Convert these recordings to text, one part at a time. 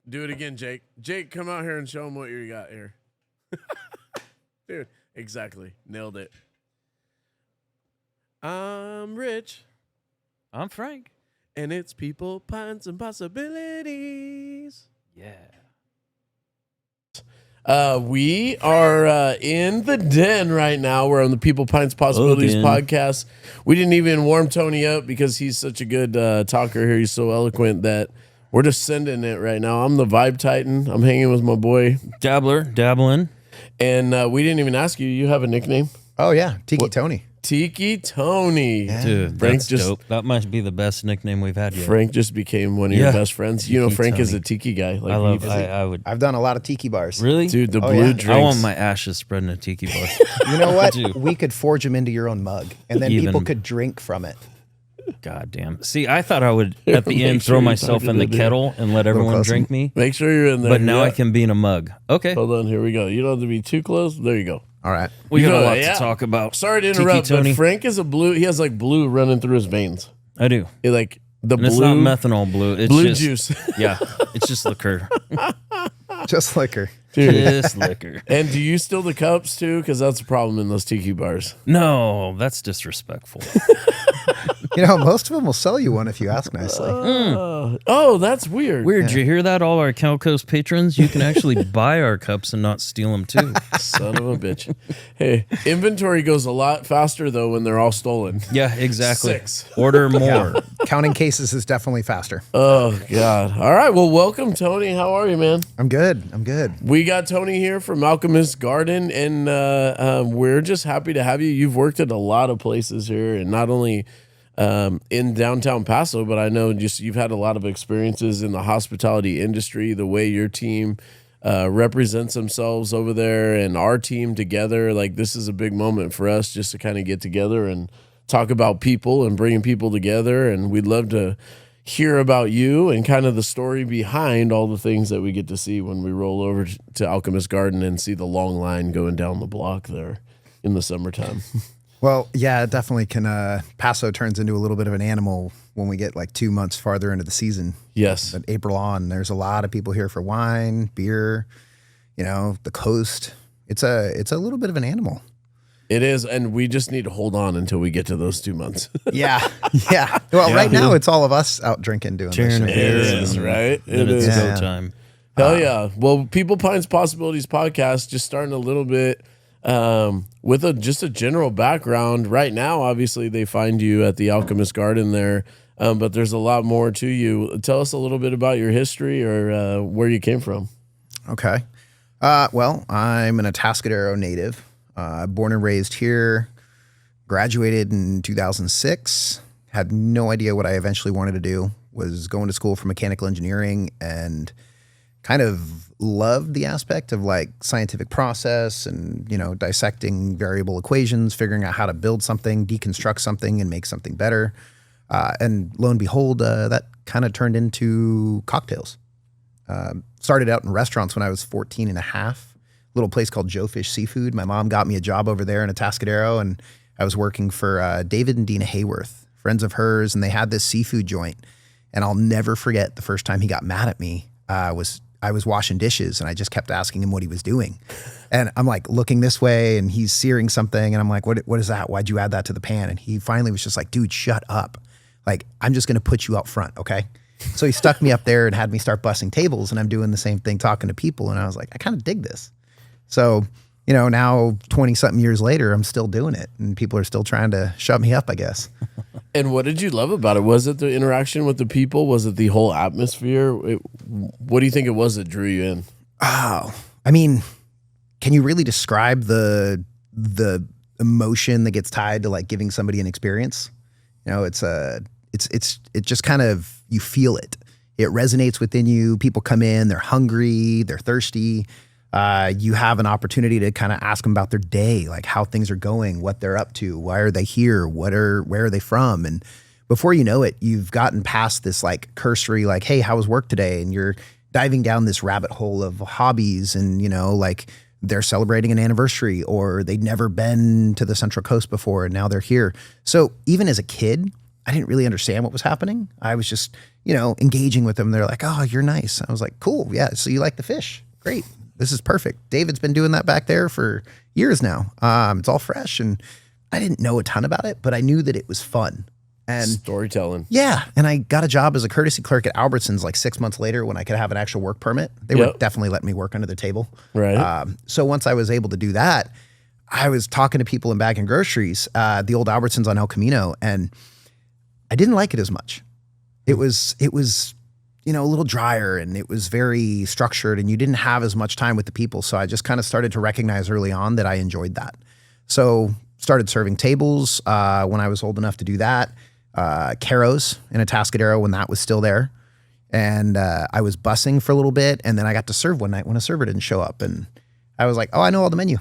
Do it again, Jake. Jake, come out here and show them what you got here. Dude, exactly. Nailed it. I'm Rich. I'm Frank. And it's People, Pints, and Possibilities. Yeah. We are in the den right now. We're on the People, Pints, Possibilities podcast. We didn't even warm Tony up because he's such a good talker here. He's so eloquent that we're just sending it right now. I'm the Vibe Titan. I'm hanging with my boy. Dabbling. And we didn't even ask you. You have a nickname? Oh, yeah. Tiki Tony. Tiki Tony. Yeah. Dude, Frank that's dope. That might be the best nickname we've had yet. Frank just became one of your best friends. You know, Tiki Frank Tony. is a tiki guy. Like I would. I've done a lot of tiki bars. Really? Dude, the blue yeah. drinks. I want my ashes spread in a tiki bar. You know what? Dude. We could forge them into your own mug, and then people could drink from it. God damn. See, I thought I would, at the Make end, sure throw you're myself talking in the to the- kettle and let everyone closer. drink me. Make sure you're in there. But now Yeah. I can be in a mug. Okay. Hold on, here we go. You don't have to be too close. There you go. All right. We got You a know, lot yeah. to talk about. Sorry to Tiki interrupt, but Tony. Frank is a blue. He has like blue running through his veins. I do. Like the And blue. it's not methanol blue. It's blue just, juice. Yeah. It's just liquor. Just liquor. Dude. Just liquor. And do you steal the cups too? Because that's a problem in those tiki bars. No, that's disrespectful. You know, most of them will sell you one if you ask nicely. Oh, that's weird. Weird. Did you hear that? All our Calco's patrons, you can actually buy our cups and not steal them too. Son of a bitch. Hey, inventory goes a lot faster though when they're all stolen. Yeah, exactly. 6. Order more. Counting cases is definitely faster. Oh God. All right. Well, welcome, Tony. How are you, man? I'm good. We got Tony here from Alchemist Garden, and we're just happy to have you. You've worked at a lot of places here, and not only in downtown Paso, but I know just you've had a lot of experiences in the hospitality industry, the way your team represents themselves over there and our team together. Like, this is a big moment for us just to kind of get together and talk about people and bringing people together. And we'd love to hear about you and kind of the story behind all the things that we get to see when we roll over to Alchemist Garden and see the long line going down the block there in the summertime. Well, yeah, it definitely can. Paso turns into a little bit of an animal when we get like 2 months farther into the season. Yes. But April on, there's a lot of people here for wine, beer, you know, the coast. It's a little bit of an animal. It is, and we just need to hold on until we get to those 2 months. Yeah. Yeah. Well, right now it's all of us out drinking, doing Sharing a this. beer. It is, right? Then It it's is. go Yeah. time. Hell yeah. Well, People, Pines, Possibilities podcast, just starting a little bit with just a general background. Right now, obviously, they find you at the Alchemist Garden there, but there's a lot more to you. Tell us a little bit about your history or where you came from. Okay. Well, I'm an Atascadero native, born and raised here, graduated in 2006, had no idea what I eventually wanted to do, was going to school for mechanical engineering and kind of loved the aspect of like scientific process and, you know, dissecting variable equations, figuring out how to build something, deconstruct something and make something better. And lo and behold, that kind of turned into cocktails. Started out in restaurants when I was 14 and a half, little place called Joe Fish Seafood. My mom got me a job over there in Atascadero, and I was working for David and Dina Hayworth, friends of hers, and they had this seafood joint. And I'll never forget the first time he got mad at me I was washing dishes, and I just kept asking him what he was doing. And I'm like looking this way, and he's searing something, and I'm like, what is that? Why'd you add that to the pan? And he finally was just like, dude, shut up. Like, I'm just going to put you out front, okay? So he stuck me up there and had me start bussing tables, and I'm doing the same thing, talking to people. And I was like, I kind of dig this. So, you know, now 20-something years later, I'm still doing it, and people are still trying to shut me up, I guess. And what did you love about it? Was it the interaction with the people? Was it the whole atmosphere? What do you think it was that drew you in? Oh, I mean, can you really describe the emotion that gets tied to like giving somebody an experience? You know, it just kind of, you feel it. It resonates within you. People come in, they're hungry, they're thirsty. You have an opportunity to kind of ask them about their day, like how things are going, what they're up to, why are they here, where are they from? And before you know it, you've gotten past this like cursory, like, hey, how was work today? And you're diving down this rabbit hole of hobbies, and, you know, like they're celebrating an anniversary, or they'd never been to the Central Coast before and now they're here. So even as a kid, I didn't really understand what was happening. I was just, engaging with them. They're like, oh, you're nice. I was like, cool. Yeah. So you like the fish. Great. This is perfect. David's been doing that back there for years now. It's all fresh. And I didn't know a ton about it, but I knew that it was fun. And storytelling. Yeah. And I got a job as a courtesy clerk at Albertsons like 6 months later when I could have an actual work permit. They would definitely let me work under the table. Right. So once I was able to do that, I was talking to people in bagging groceries, the old Albertsons on El Camino, and I didn't like it as much. It was, a little drier, and it was very structured, and you didn't have as much time with the people. So I just kind of started to recognize early on that I enjoyed that. So started serving tables when I was old enough to do that. Caros in Atascadero when that was still there. And I was bussing for a little bit, and then I got to serve one night when a server didn't show up. And I was like, oh, I know all the menu.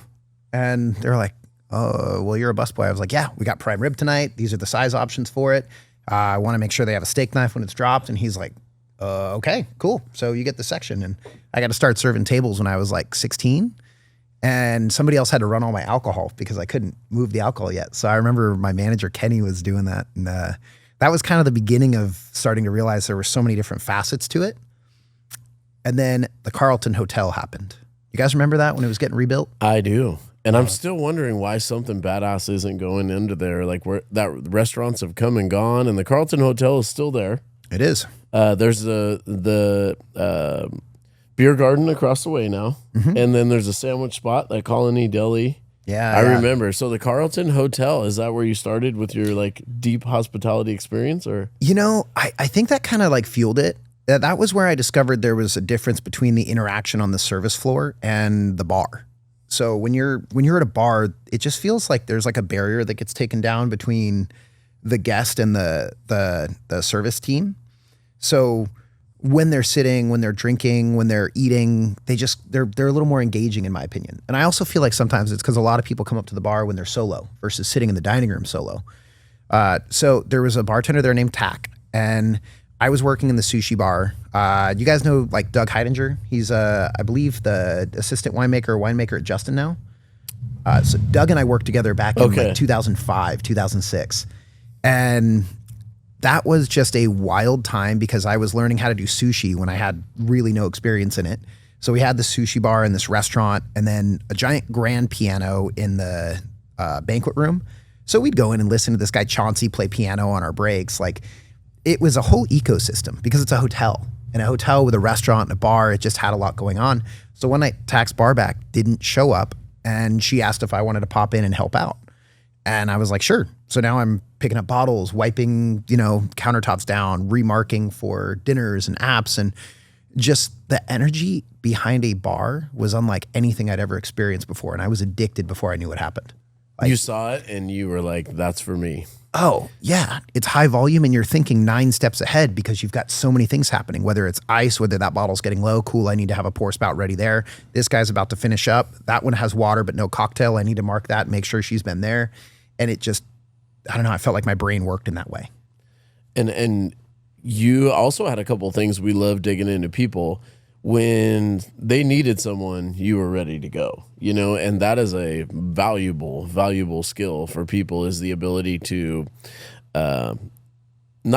And they were like, oh, well, you're a busboy. I was like, yeah, we got prime rib tonight. These are the size options for it. I want to make sure they have a steak knife when it's dropped. And he's like, okay, cool. So you get the section. And I got to start serving tables when I was like 16. And somebody else had to run all my alcohol because I couldn't move the alcohol yet. So I remember my manager, Kenny, was doing that. And that was kind of the beginning of starting to realize there were so many different facets to it. And then the Carlton Hotel happened. You guys remember that when it was getting rebuilt? I do. And I'm still wondering why something badass isn't going into there. Like where that restaurants have come and gone, and the Carlton Hotel is still there. It is. There's the beer garden across the way now, and then there's a sandwich spot, that Colony Deli. Yeah, I remember. So the Carlton Hotel, is that where you started with your like deep hospitality experience, or? I think that kind of like fueled it. That was where I discovered there was a difference between the interaction on the service floor and the bar. So when you're at a bar, it just feels like there's like a barrier that gets taken down between the guest and the service team. So when they're sitting, when they're drinking, when they're eating, they're a little more engaging in my opinion. And I also feel like sometimes it's because a lot of people come up to the bar when they're solo versus sitting in the dining room solo. So there was a bartender there named Tack, and I was working in the sushi bar. You guys know like Doug Heidinger? He's I believe the assistant winemaker at Justin now. So Doug and I worked together back in like 2005, 2006. And that was just a wild time because I was learning how to do sushi when I had really no experience in it. So we had the sushi bar in this restaurant and then a giant grand piano in the banquet room. So we'd go in and listen to this guy Chauncey play piano on our breaks. Like it was a whole ecosystem because it's a hotel. And a hotel with a restaurant and a bar, it just had a lot going on. So one night Tax Barback didn't show up and she asked if I wanted to pop in and help out. And I was like, sure. So now I'm picking up bottles, wiping, countertops down, remarking for dinners and apps. And just the energy behind a bar was unlike anything I'd ever experienced before. And I was addicted before I knew what happened. Like, you saw it and you were like, that's for me. Oh, yeah. It's high volume and you're thinking 9 steps ahead because you've got so many things happening, whether it's ice, whether that bottle's getting low. Cool, I need to have a pour spout ready there. This guy's about to finish up. That one has water but no cocktail. I need to mark that, make sure she's been there. And it just, I don't know, I felt like my brain worked in that way. And you also had a couple of things we love digging into people. When they needed someone, you were ready to go, and that is a valuable skill for people, is the ability to not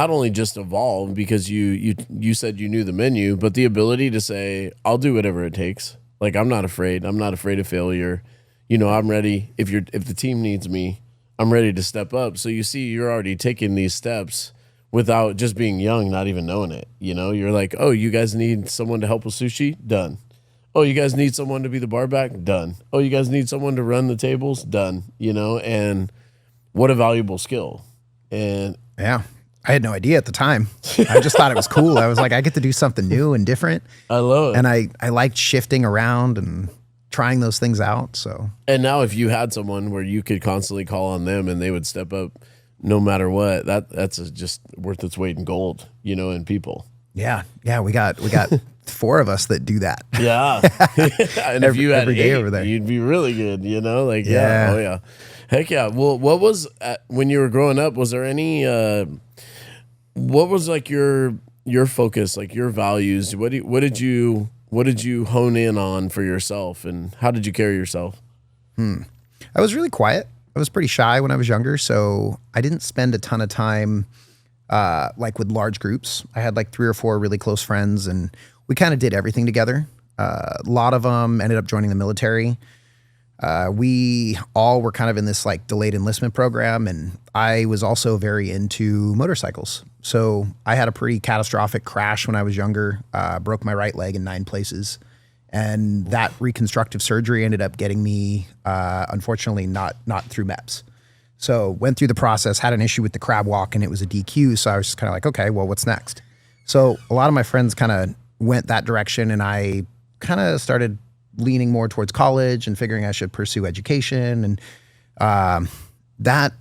only just evolve because you said you knew the menu, but the ability to say, I'll do whatever it takes. Like, I'm not afraid of failure. I'm ready. If the team needs me, I'm ready to step up. So you see, you're already taking these steps without just being young, not even knowing it. You're like, oh, you guys need someone to help with sushi? Done. Oh, you guys need someone to be the bar back? Done. Oh, you guys need someone to run the tables? Done. And what a valuable skill. And yeah, I had no idea at the time. I just thought it was cool. I was like, I get to do something new and different. I love it. And I liked shifting around and trying those things out. So, and now if you had someone where you could constantly call on them and they would step up no matter what, that's just worth its weight in gold, in people. Yeah. We got 4 of us that do that. Yeah. And if you had every day 8, over there, you'd be really good, like, yeah. Oh yeah. Heck yeah. Well, what was, when you were growing up, was there any, what was like your focus, like your values? What did you hone in on for yourself, and how did you carry yourself? I was really quiet. I was pretty shy when I was younger, so I didn't spend a ton of time like with large groups. I had like 3 or 4 really close friends, and we kind of did everything together. A lot of them ended up joining the military. We all were kind of in this like delayed enlistment program, and I was also very into motorcycles. So I had a pretty catastrophic crash when I was younger, broke my right leg in 9 places. And that reconstructive surgery ended up getting me, unfortunately, not through MEPS. So went through the process, had an issue with the crab walk, and it was a DQ. So I was just kind of like, okay, well, what's next? So a lot of my friends kind of went that direction, and I kind of started leaning more towards college and figuring I should pursue education. And that,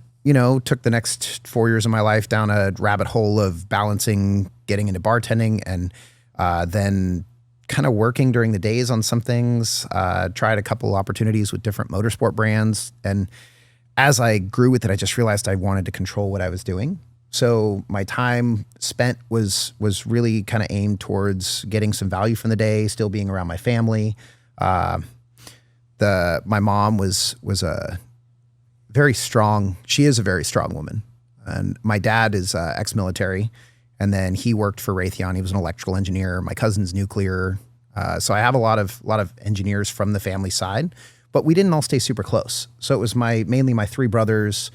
took the next 4 years of my life down a rabbit hole of balancing getting into bartending and then kind of working during the days on some things, tried a couple opportunities with different motorsport brands. And as I grew with it, I just realized I wanted to control what I was doing. So my time spent was really kind of aimed towards getting some value from the day, still being around my family. My mom was a very strong, she is a very strong woman. And my dad is ex-military, and then he worked for Raytheon. He was an electrical engineer. My cousin's nuclear. So I have a lot of engineers from the family side, but we didn't all stay super close. So it was mainly my 3 brothers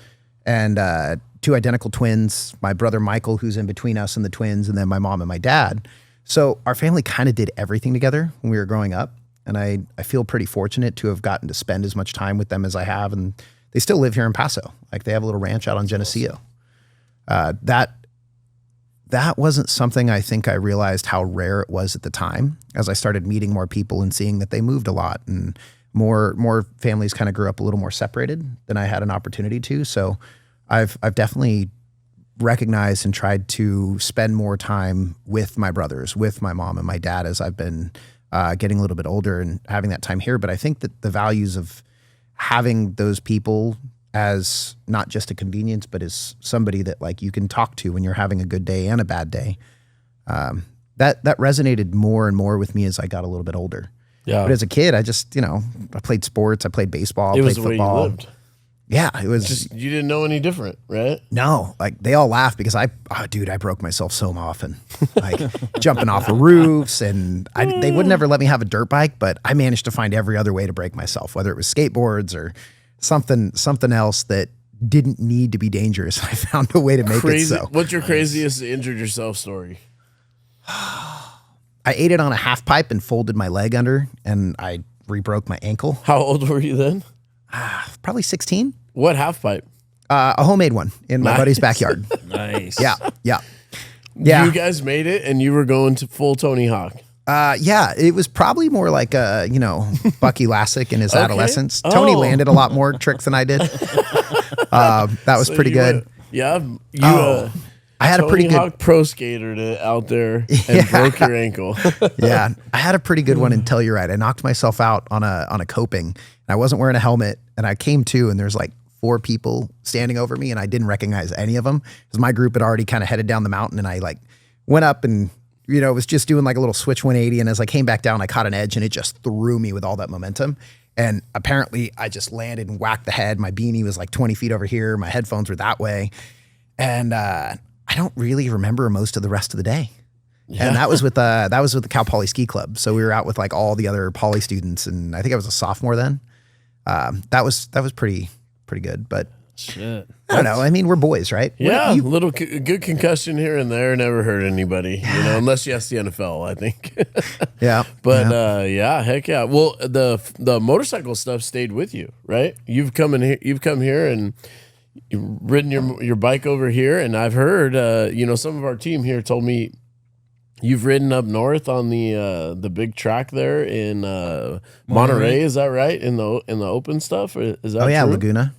and 2 identical twins, my brother Michael, who's in between us and the twins, and then my mom and my dad. So our family kind of did everything together when we were growing up. And I feel pretty fortunate to have gotten to spend as much time with them as I have. And they still live here in Paso. Like, they have a little ranch out on Geneseo. That wasn't something I think I realized how rare it was at the time, as I started meeting more people and seeing that they moved a lot, and more families kind of grew up a little more separated than I had an opportunity to. So I've definitely recognized and tried to spend more time with my brothers, with my mom and my dad, as I've been getting a little bit older and having that time here. But I think that the values of having those people as not just a convenience, but as somebody that like you can talk to when you're having a good day and a bad day, that resonated more and more with me as I got a little bit older. Yeah. But as a kid, I just, I played sports, I played baseball, I played football. It was the way you lived. Yeah, it was just, you didn't know any different, right? No, like they all laugh because I broke myself so often, like jumping off of roofs, and they would never let me have a dirt bike, but I managed to find every other way to break myself, whether it was skateboards or something else that didn't need to be dangerous. I found a way to make it so. What's your craziest injured yourself story? I ate it on a half pipe and folded my leg under, and I re-broke my ankle. How old were you then? Probably 16. What half pipe? A homemade one in my buddy's backyard. Nice. Yeah. You guys made it, and you were going to full Tony Hawk. Yeah, it was probably more like Bucky Lasek in his adolescence. Tony landed a lot more tricks than I did. That was pretty good. I had a pretty good Hawk pro skatered it out there and broke your ankle. Yeah, I had a pretty good one until you're right. I knocked myself out on a coping, and I wasn't wearing a helmet, and I came to, and there's like 4 people standing over me, and I didn't recognize any of them because my group had already kind of headed down the mountain, and I like went up and was just doing like a little switch 180, and as I came back down, I caught an edge, and it just threw me with all that momentum. And apparently, I just landed and whacked the head. My beanie was like 20 feet over here. My headphones were that way, and I don't really remember most of the rest of the day. Yeah. And that was with the Cal Poly Ski Club. So we were out with like all the other Poly students, and I think I was a sophomore then. That was pretty good, but shit. I don't know. I mean, we're boys, right? Yeah, little good concussion here and there never hurt anybody, unless you ask the NFL, I think. Yeah. But heck yeah. Well, the motorcycle stuff stayed with you, right? You've come here and you've ridden your bike over here, and I've heard some of our team here told me you've ridden up north on the big track there in Monterey. Is that right? In the open stuff? Is that true?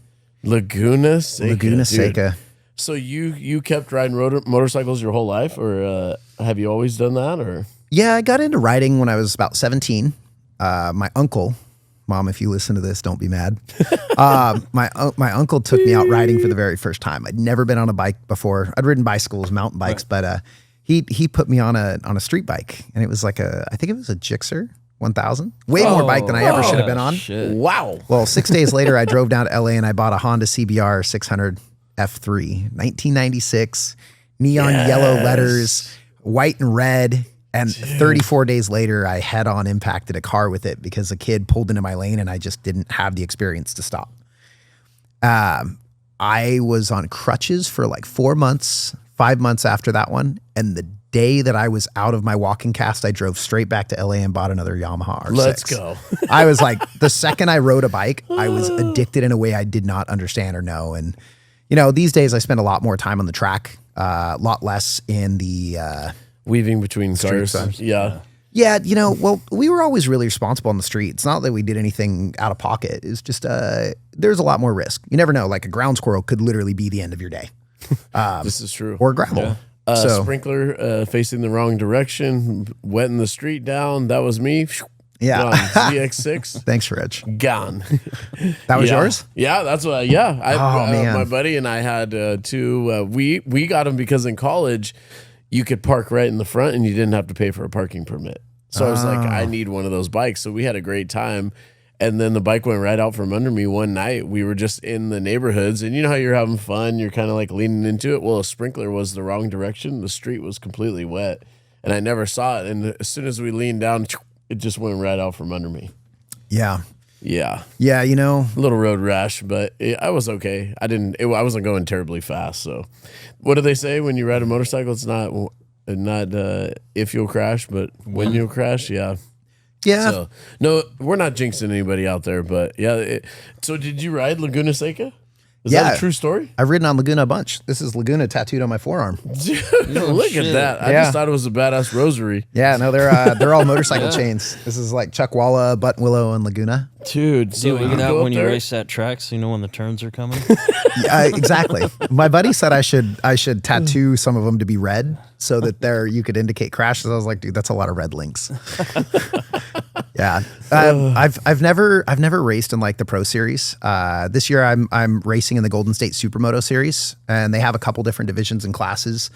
Laguna Seca. So you kept riding motorcycles your whole life, or have you always done that? Or yeah, I got into riding when I was about 17. My uncle, Mom, if you listen to this, don't be mad. My uncle took me out riding for the very first time. I'd never been on a bike before. I'd ridden bicycles, mountain bikes, but he put me on a street bike, and it was like I think it was a Gixxer 1000. Way more bike than I ever should have been on. Shit. Wow. Well, 6 days later, I drove down to LA and I bought a Honda CBR 600 F3, 1996, neon yellow letters, white and red. And 34 days later, I head on impacted a car with it because a kid pulled into my lane and I just didn't have the experience to stop. I was on crutches for like 4 months, 5 months after that one. And the day that I was out of my walking cast, I drove straight back to LA and bought another Yamaha R6. Let's go. I was like, the second I rode a bike, I was addicted in a way I did not understand or know. And, you know, these days I spend a lot more time on the track, a lot less in the weaving between cars. Street Yeah. Yeah, you know, well, we were always really responsible on the street. It's not that we did anything out of pocket. It's just there's a lot more risk. You never know. Like a ground squirrel could literally be the end of your day. This is true. Or gravel. Yeah. So Sprinkler facing the wrong direction, wetting the street down. That was me. yeah. Gone. ZX6. Thanks, Rich. Gone. That was Yeah. yours? Yeah, that's what. Yeah, Man. my buddy and I had two. We got them because in college you could park right in the front and you didn't have to pay for a parking permit. So I was like, I need one of those bikes. So we had a great time. And then the bike went right out from under me one night. We were just in the neighborhoods, and you know how you're having fun. You're kind of like leaning into it. Well, a sprinkler was the wrong direction. The street was completely wet, and I never saw it. And as soon as we leaned down, it just went right out from under me. Yeah. Yeah. Yeah, you know. A little road rash, but I was okay. I wasn't going terribly fast. So, what do they say when you ride a motorcycle? It's not if you'll crash, but when you'll crash. Yeah. Yeah. So, no, we're not jinxing anybody out there, but yeah. So, did you ride Laguna Seca? Is that a true story? I've ridden on Laguna a bunch. This is Laguna tattooed on my forearm. Dude, look at that. I Yeah. just thought it was a badass rosary. Yeah, no, they're all motorcycle chains. This is like Chuck Walla, Button Willow, and Laguna. Dude, so Do you you get out go when up you there? race that track so you know when the turns are coming? Exactly. My buddy said I should tattoo some of them to be red so that you could indicate crashes. I was like, dude, that's a lot of red links. Yeah. I've never raced in like the pro series. This year I'm racing in the Golden State Supermoto series, and they have a couple different divisions and classes.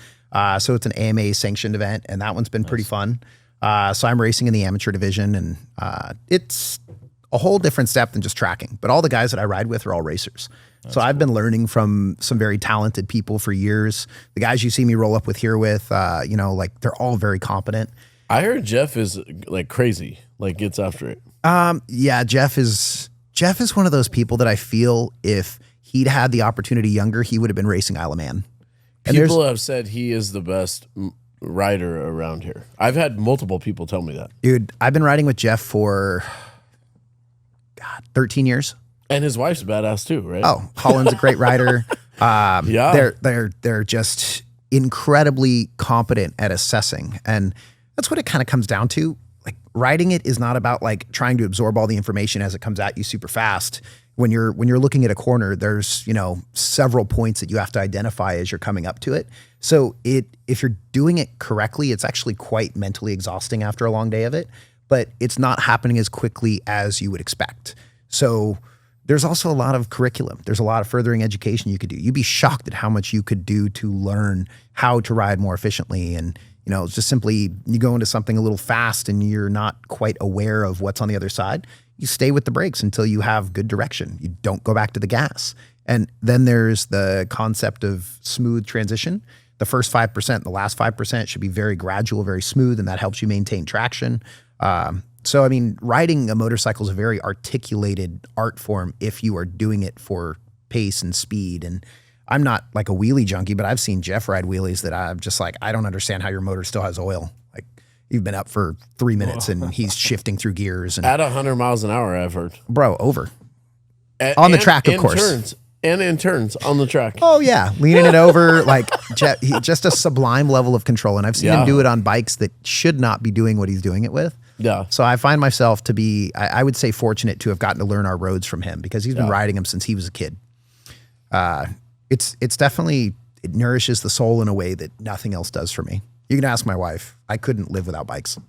So it's an AMA sanctioned event, and that one's been pretty fun. So I'm racing in the amateur division, and it's a whole different step than just tracking. But all the guys that I ride with are all racers. So I've been learning from some very talented people for years. The guys you see me roll up with here with, like they're all very competent. I heard Jeff is like crazy, like gets after it. Yeah, Jeff is one of those people that I feel if he'd had the opportunity younger, he would have been racing Isle of Man. And People have said he is the best rider around here. I've had multiple people tell me that. Dude, I've been riding with Jeff for 13 years. And his wife's badass too, right? Oh, Holland's a great rider. Yeah. They're just incredibly competent at assessing. And that's what it kind of comes down to. Like riding it is not about like trying to absorb all the information as it comes at you super fast. When you're looking at a corner, there's, several points that you have to identify as you're coming up to it. So if you're doing it correctly, it's actually quite mentally exhausting after a long day of it, but it's not happening as quickly as you would expect. So there's also a lot of curriculum. There's a lot of furthering education you could do. You'd be shocked at how much you could do to learn how to ride more efficiently. And, it's just simply you go into something a little fast and you're not quite aware of what's on the other side. You stay with the brakes until you have good direction. You don't go back to the gas. And then there's the concept of smooth transition. The first 5%, the last 5% should be very gradual, very smooth, and that helps you maintain traction. So, I mean, riding a motorcycle is a very articulated art form if you are doing it for pace and speed. And I'm not like a wheelie junkie, but I've seen Jeff ride wheelies that I'm just like, I don't understand how your motor still has oil. Like you've been up for 3 minutes and he's shifting through gears. And At 100 miles an hour, I've heard. bro, over. On the track, of course. In turns on the track. Oh yeah, leaning it over, like just a sublime level of control. And I've seen him do it on bikes that should not be doing what he's doing it with. Yeah. So I find myself to be, I would say, fortunate to have gotten to learn our roads from him because he's been riding them since he was a kid. It's definitely, it nourishes the soul in a way that nothing else does for me. You can ask my wife. I couldn't live without bikes.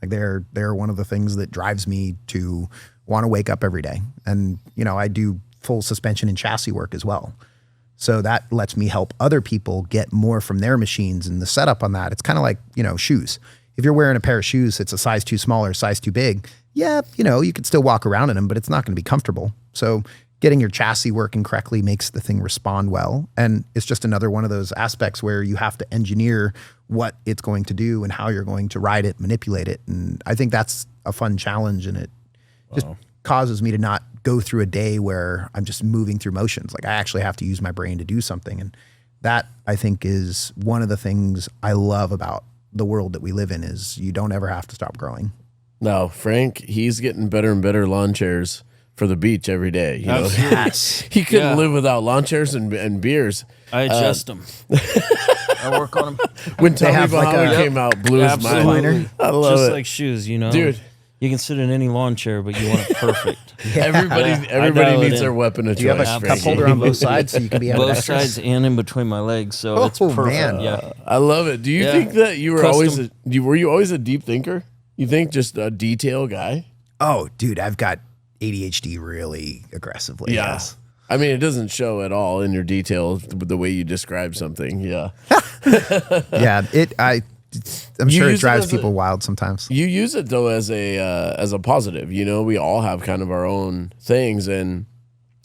Like they're one of the things that drives me to want to wake up every day. And I do full suspension and chassis work as well. So that lets me help other people get more from their machines. And the setup on that, it's kind of like, shoes. If you're wearing a pair of shoes that's a size too small or a size too big, you could still walk around in them, but it's not going to be comfortable. So getting your chassis working correctly makes the thing respond well. And it's just another one of those aspects where you have to engineer what it's going to do and how you're going to ride it, manipulate it. And I think that's a fun challenge, and it just causes me to not go through a day where I'm just moving through motions. Like I actually have to use my brain to do something. And that, I think, is one of the things I love about the world that we live in, is you don't ever have to stop growing. No, Frank, he's getting better and better lawn chairs for the beach every day. You know? Yes. He couldn't live without lawn chairs and beers. I adjust them. I work on them. When Tony have like Bennett a- came out, blew his mind. Absolutely. I love Just it. like shoes, you know, Dude. You can sit in any lawn chair, but you want it perfect. Everybody dial it needs in. their weapon of choice. Do you have a Frankie. cup holder on both sides so you can be out of Both extras? sides and in between my legs, so it's Oh, perfect. man. Yeah. I love it. Do you Yeah. think that you were Custom. were you always a deep thinker? You think just a detail guy? Oh, dude, I've got ADHD really aggressively. Yes. I mean, it doesn't show at all in your detail the way you describe something. Yeah. Yeah. I'm You sure it use it drives as a- people wild sometimes. You use it though as a positive. You know, we all have kind of our own things,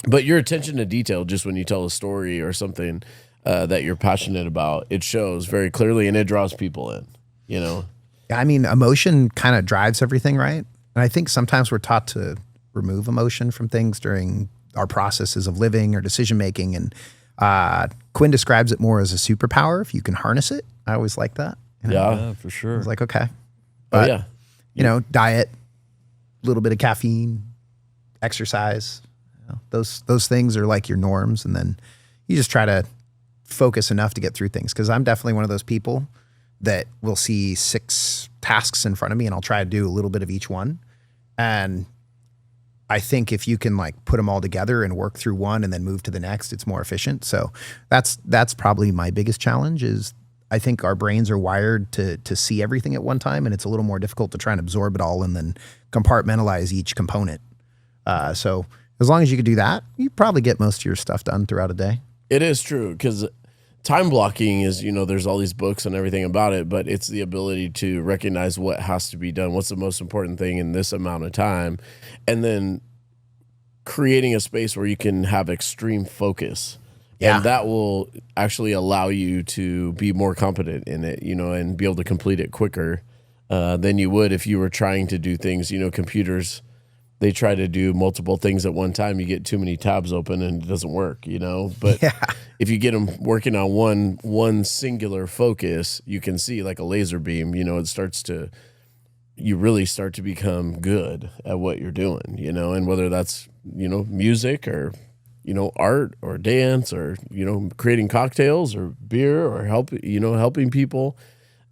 but your attention to detail, just when you tell a story or something that you're passionate about, it shows very clearly and it draws people in. You know. I mean, emotion kind of drives everything, right? And I think sometimes we're taught to remove emotion from things during our processes of living or decision making. And Quinn describes it more as a superpower if you can harness it. I always like that. You know? Yeah, for sure. I was like, okay. Oh But, yeah. you know, diet, a little bit of caffeine, exercise, you know, those things are like your norms. And then you just try to focus enough to get through things. Cause I'm definitely one of those people that will see 6 tasks in front of me and I'll try to do a little bit of each one. And I think if you can like put them all together and work through one and then move to the next, it's more efficient. So that's probably my biggest challenge. Is I think our brains are wired to see everything at one time, and it's a little more difficult to try and absorb it all and then compartmentalize each component. So as long as you could do that, you probably get most of your stuff done throughout a day. It is true, because time blocking is, you know, there's all these books and everything about it, but it's the ability to recognize what has to be done, what's the most important thing in this amount of time, and then creating a space where you can have extreme focus. Yeah. And that will actually allow you to be more competent in it, you know, and be able to complete it quicker than you would if you were trying to do things. You know, computers, they try to do multiple things at one time. You get too many tabs open and it doesn't work, you know. But if you get them working on one singular focus, you can see like a laser beam, you know, you really start to become good at what you're doing, you know, and whether that's, you know, music or, you know, art or dance or, you know, creating cocktails or beer or helping people,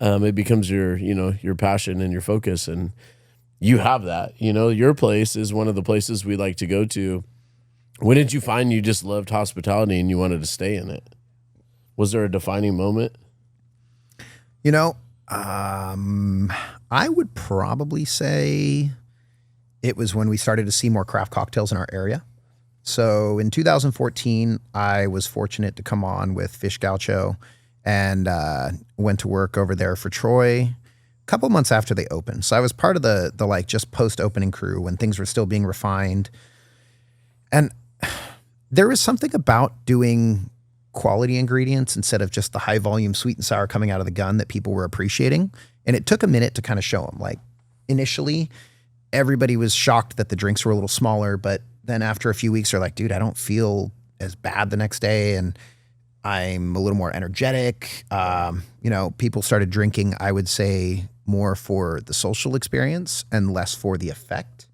it becomes your, you know, your passion and your focus. And you have that, you know, your place is one of the places we like to go to. When did you find you just loved hospitality and you wanted to stay in it? Was there a defining moment? You know, I would probably say it was when we started to see more craft cocktails in our area. So in 2014, I was fortunate to come on with Fish Gaucho and went to work over there for Troy a couple months after they opened. So I was part of the like just post-opening crew when things were still being refined. And there was something about doing quality ingredients instead of just the high volume sweet and sour coming out of the gun that people were appreciating. And it took a minute to kind of show them. Like initially, everybody was shocked that the drinks were a little smaller, but then after a few weeks, they're like, dude, I don't feel as bad the next day. And I'm a little more energetic. You know, people started drinking, I would say, more for the social experience and less for the effect.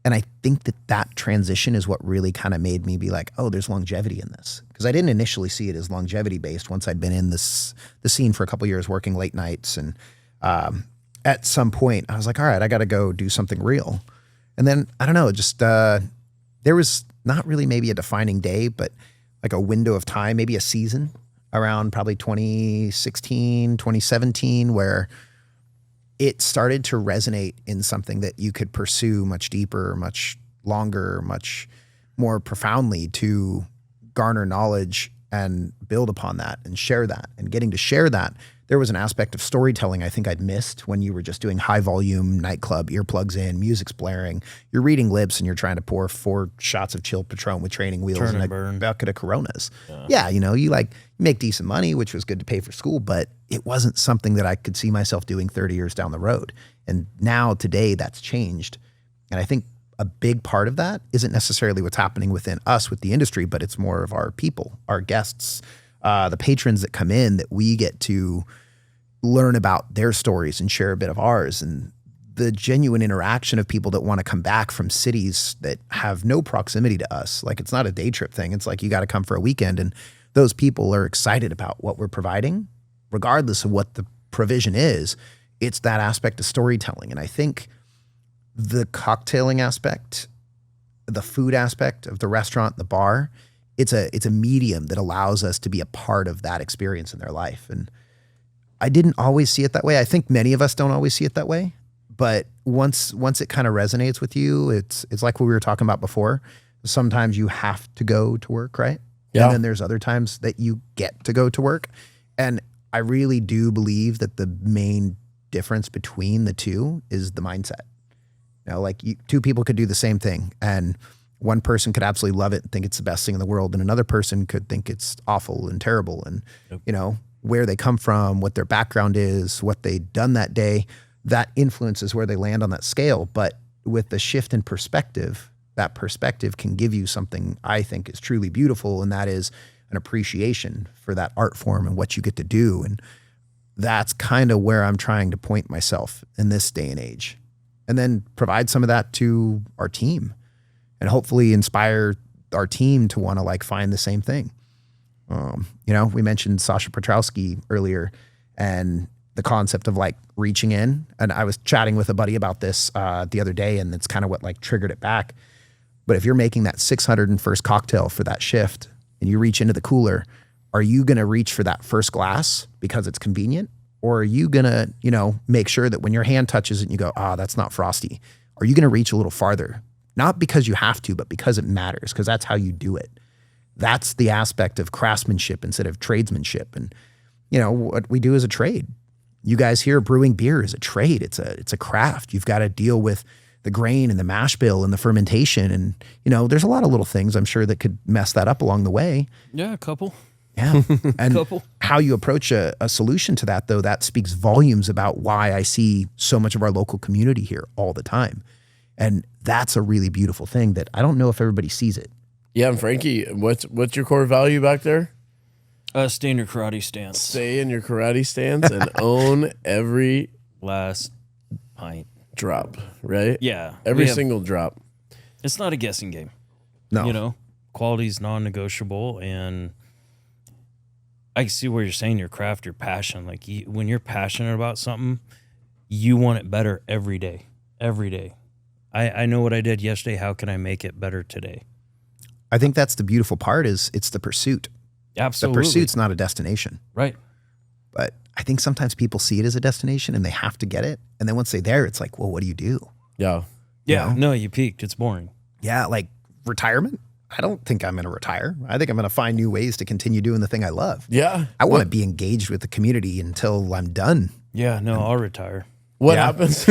And I think that transition is what really kind of made me be like, oh, there's longevity in this. Because I didn't initially see it as longevity based once I'd been in the scene for a couple of years working late nights. And at some point I was like, all right, I got to go do something real. And then, I don't know, just there was not really maybe a defining day, but like a window of time, maybe a season around probably 2016, 2017, where it started to resonate in something that you could pursue much deeper, much longer, much more profoundly to garner knowledge and build upon that and share that. And getting to share that, there was an aspect of storytelling I think I'd missed when you were just doing high volume nightclub, earplugs in, music's blaring. You're reading lips and you're trying to pour 4 shots of chilled Patron with training wheels Turn and and a burn. bucket of Coronas. Yeah, you know, you make decent money, which was good to pay for school, but it wasn't something that I could see myself doing 30 years down the road. And now today that's changed. And I think a big part of that isn't necessarily what's happening within us with the industry, but it's more of our people, our guests, the patrons that come in, that we get to learn about their stories and share a bit of ours, and the genuine interaction of people that want to come back from cities that have no proximity to us. Like, it's not a day trip thing. It's like you got to come for a weekend, and those people are excited about what we're providing, regardless of what the provision is. It's that aspect of storytelling. And I think the cocktailing aspect, the food aspect of the restaurant, the bar, it's a medium that allows us to be a part of that experience in their life. And I didn't always see it that way. I think many of us don't always see it that way. But once it kind of resonates with you, it's like what we were talking about before. Sometimes you have to go to work, right? Yeah. And then there's other times that you get to go to work. And I really do believe that the main difference between the two is the mindset. You know, like two people could do the same thing, and one person could absolutely love it and think it's the best thing in the world, and another person could think it's awful and terrible. And, you know, where they come from, what their background is, what they've done that day, that influences where they land on that scale. But with the shift in perspective, that perspective can give you something I think is truly beautiful, and that is an appreciation for that art form and what you get to do. And that's kind of where I'm trying to point myself in this day and age, and then provide some of that to our team and hopefully inspire our team to want to like find the same thing. You know, we mentioned Sasha Petrowski earlier and the concept of like reaching in. And I was chatting with a buddy about this the other day, and it's kind of what like triggered it back. But if you're making that 601st cocktail for that shift and you reach into the cooler, are you going to reach for that first glass because it's convenient? Or are you going to, you know, make sure that when your hand touches it and you go, that's not frosty, are you going to reach a little farther? Not because you have to, but because it matters, because that's how you do it. That's the aspect of craftsmanship instead of tradesmanship. And, you know, what we do is a trade. You guys here, brewing beer is a trade. It's a craft. You've got to deal with the grain and the mash bill and the fermentation. And, you know, there's a lot of little things I'm sure that could mess that up along the way. Yeah, a couple. Yeah. And Couple. how you approach a solution to that, though, that speaks volumes about why I see so much of our local community here all the time. And that's a really beautiful thing that I don't know if everybody sees it. Yeah, and Frankie, what's your core value back there? Stay in your karate stance. Stay in your karate stance and own every Last pint. drop, right? Yeah. Every single drop. It's not a guessing game. No. You know, quality's non-negotiable, and I see where you're saying your craft, your passion. Like when you're passionate about something, you want it better every day. Every day. I know what I did yesterday. How can I make it better today? I think that's the beautiful part is it's the pursuit. Absolutely. The pursuit's not a destination. Right. But I think sometimes people see it as a destination and they have to get it. And then once they're there, it's like, well, what do you do? Yeah. Yeah. You know? No, you peaked. It's boring. Yeah, like retirement. I don't think I'm going to retire. I think I'm going to find new ways to continue doing the thing I love. Yeah. I want to be engaged with the community until I'm done. Yeah. No, I'll retire. What Yeah. happens?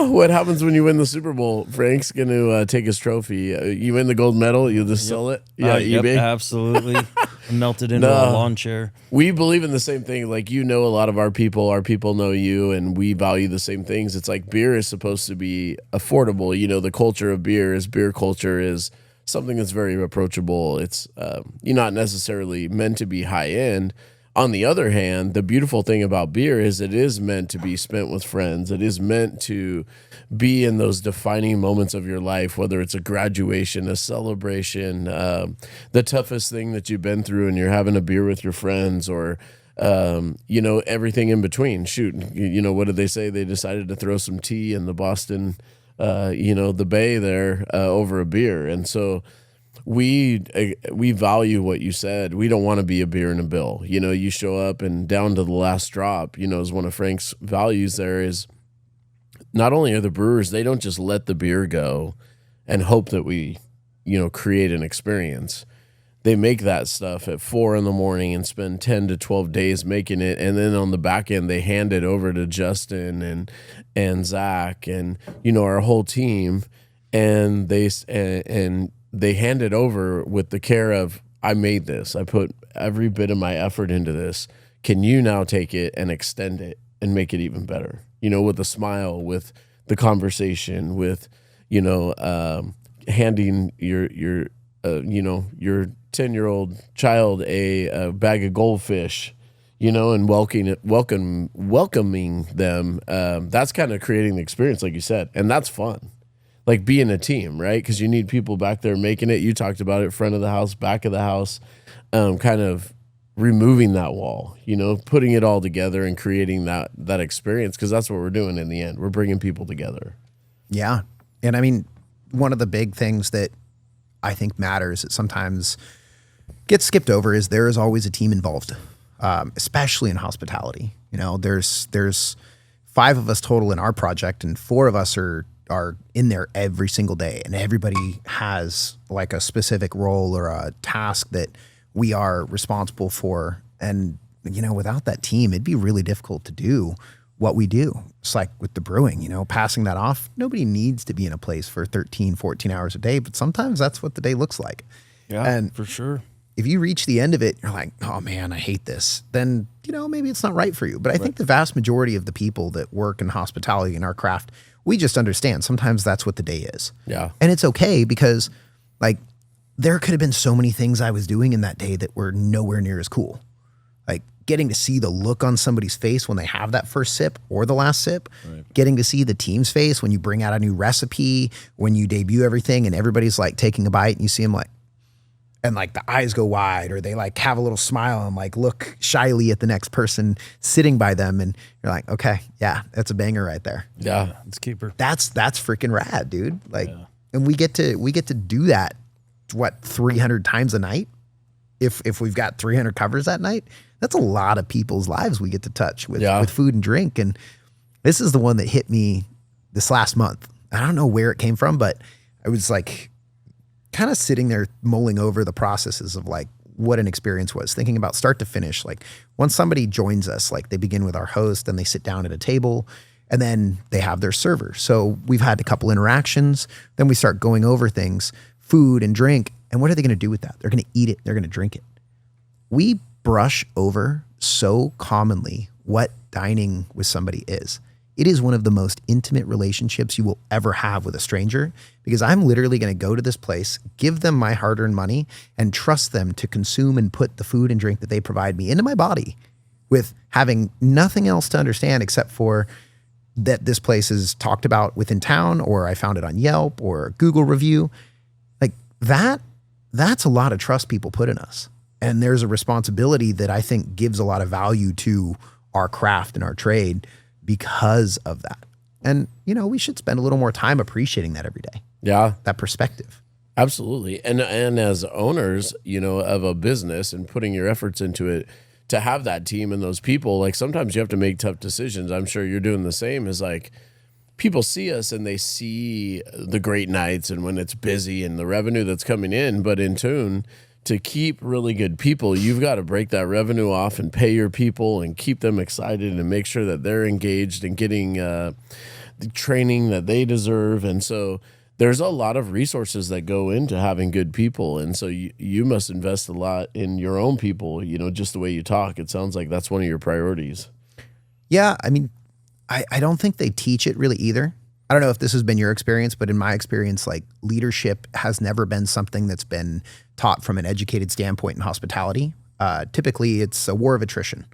What happens when you win the Super Bowl? Frank's going to take his trophy. You win the gold medal, you just sell it. Yeah, Yep, eBay. absolutely. Melted into a lawn chair. We believe in the same thing. Like, you know, a lot of our people know you, and we value the same things. It's like beer is supposed to be affordable. You know, the culture of beer culture is something that's very approachable. It's you're not necessarily meant to be high end. On the other hand, the beautiful thing about beer is it is meant to be spent with friends. It is meant to be in those defining moments of your life, whether it's a graduation, a celebration, the toughest thing that you've been through and you're having a beer with your friends, or, you know, everything in between. Shoot, you know, what did they say? They decided to throw some tea in the Boston, you know, the bay there over a beer. And so we value what you said. We don't want to be a beer and a bill. You know, you show up and down to the last drop, you know, is one of Frank's values there is not only are the brewers, they don't just let the beer go and hope that we, you know, create an experience. they make that stuff at 4 a.m. and spend 10 to 12 days making it. And then on the back end, they hand it over to Justin and Zach and, our whole team. And they hand it over with the care of, I made this. I put every bit of my effort into this. Can you now take it and extend it and make it even better? With a smile, with the conversation, with, handing your 10-year-old child a bag of goldfish, and welcoming them. That's kind of creating the experience, like you said, and that's fun. Like being a team, right? Because you need people back there making it. You talked about it, front of the house, back of the house, kind of removing that wall, putting it all together and creating that experience, because that's what we're doing in the end. We're bringing people together. Yeah. And I mean, one of the big things that I think matters that sometimes gets skipped over is there is always a team involved, especially in hospitality. There's 5 of us total in our project, and 4 of us are in there every single day, and everybody has like a specific role or a task that we are responsible for. And, without that team, it'd be really difficult to do what we do. It's like with the brewing, passing that off. Nobody needs to be in a place for 13, 14 hours a day, but sometimes that's what the day looks like. Yeah, and for sure. If you reach the end of it, you're like, oh man, I hate this. Then, maybe it's not right for you. But I think the vast majority of the people that work in hospitality in our craft, we just understand sometimes that's what the day is. Yeah. And it's okay, because like there could have been so many things I was doing in that day that were nowhere near as cool. Like getting to see the look on somebody's face when they have that first sip or the last sip, getting to see the team's face when you bring out a new recipe, when you debut everything and everybody's like taking a bite and you see them like, and like the eyes go wide, or they like have a little smile and like look shyly at the next person sitting by them. And you're like, okay, yeah, that's a banger right there. Yeah. It's keeper. That's freaking rad, dude. Like, and we get to do that, 300 times a night. If we've got 300 covers that night, that's a lot of people's lives we get to touch with food and drink. And this is the one that hit me this last month. I don't know where it came from, but I was like kind of sitting there mulling over the processes of like what an experience was, thinking about start to finish. Like once somebody joins us, like they begin with our host and they sit down at a table and then they have their server. So we've had a couple interactions. Then we start going over things, food and drink. And what are they going to do with that? They're going to eat it. They're going to drink it. We brush over so commonly what dining with somebody is. It is one of the most intimate relationships you will ever have with a stranger, because I'm literally going to go to this place, give them my hard-earned money, and trust them to consume and put the food and drink that they provide me into my body, with having nothing else to understand except for that this place is talked about within town, or I found it on Yelp or a Google review. Like that's a lot of trust people put in us. And there's a responsibility that I think gives a lot of value to our craft and our trade because of that. And, we should spend a little more time appreciating that every day. Yeah. That perspective. Absolutely. And as owners, of a business and putting your efforts into it, to have that team and those people, like sometimes you have to make tough decisions. I'm sure you're doing the same. Is like people see us and they see the great nights and when it's busy and the revenue that's coming in, but in tune, to keep really good people, you've got to break that revenue off and pay your people and keep them excited and make sure that they're engaged and getting the training that they deserve. And so there's a lot of resources that go into having good people. And so you must invest a lot in your own people, just the way you talk. It sounds like that's one of your priorities. Yeah. I mean, I don't think they teach it really either. I don't know if this has been your experience, but in my experience, like leadership has never been something that's been taught from an educated standpoint in hospitality. Typically, it's a war of attrition.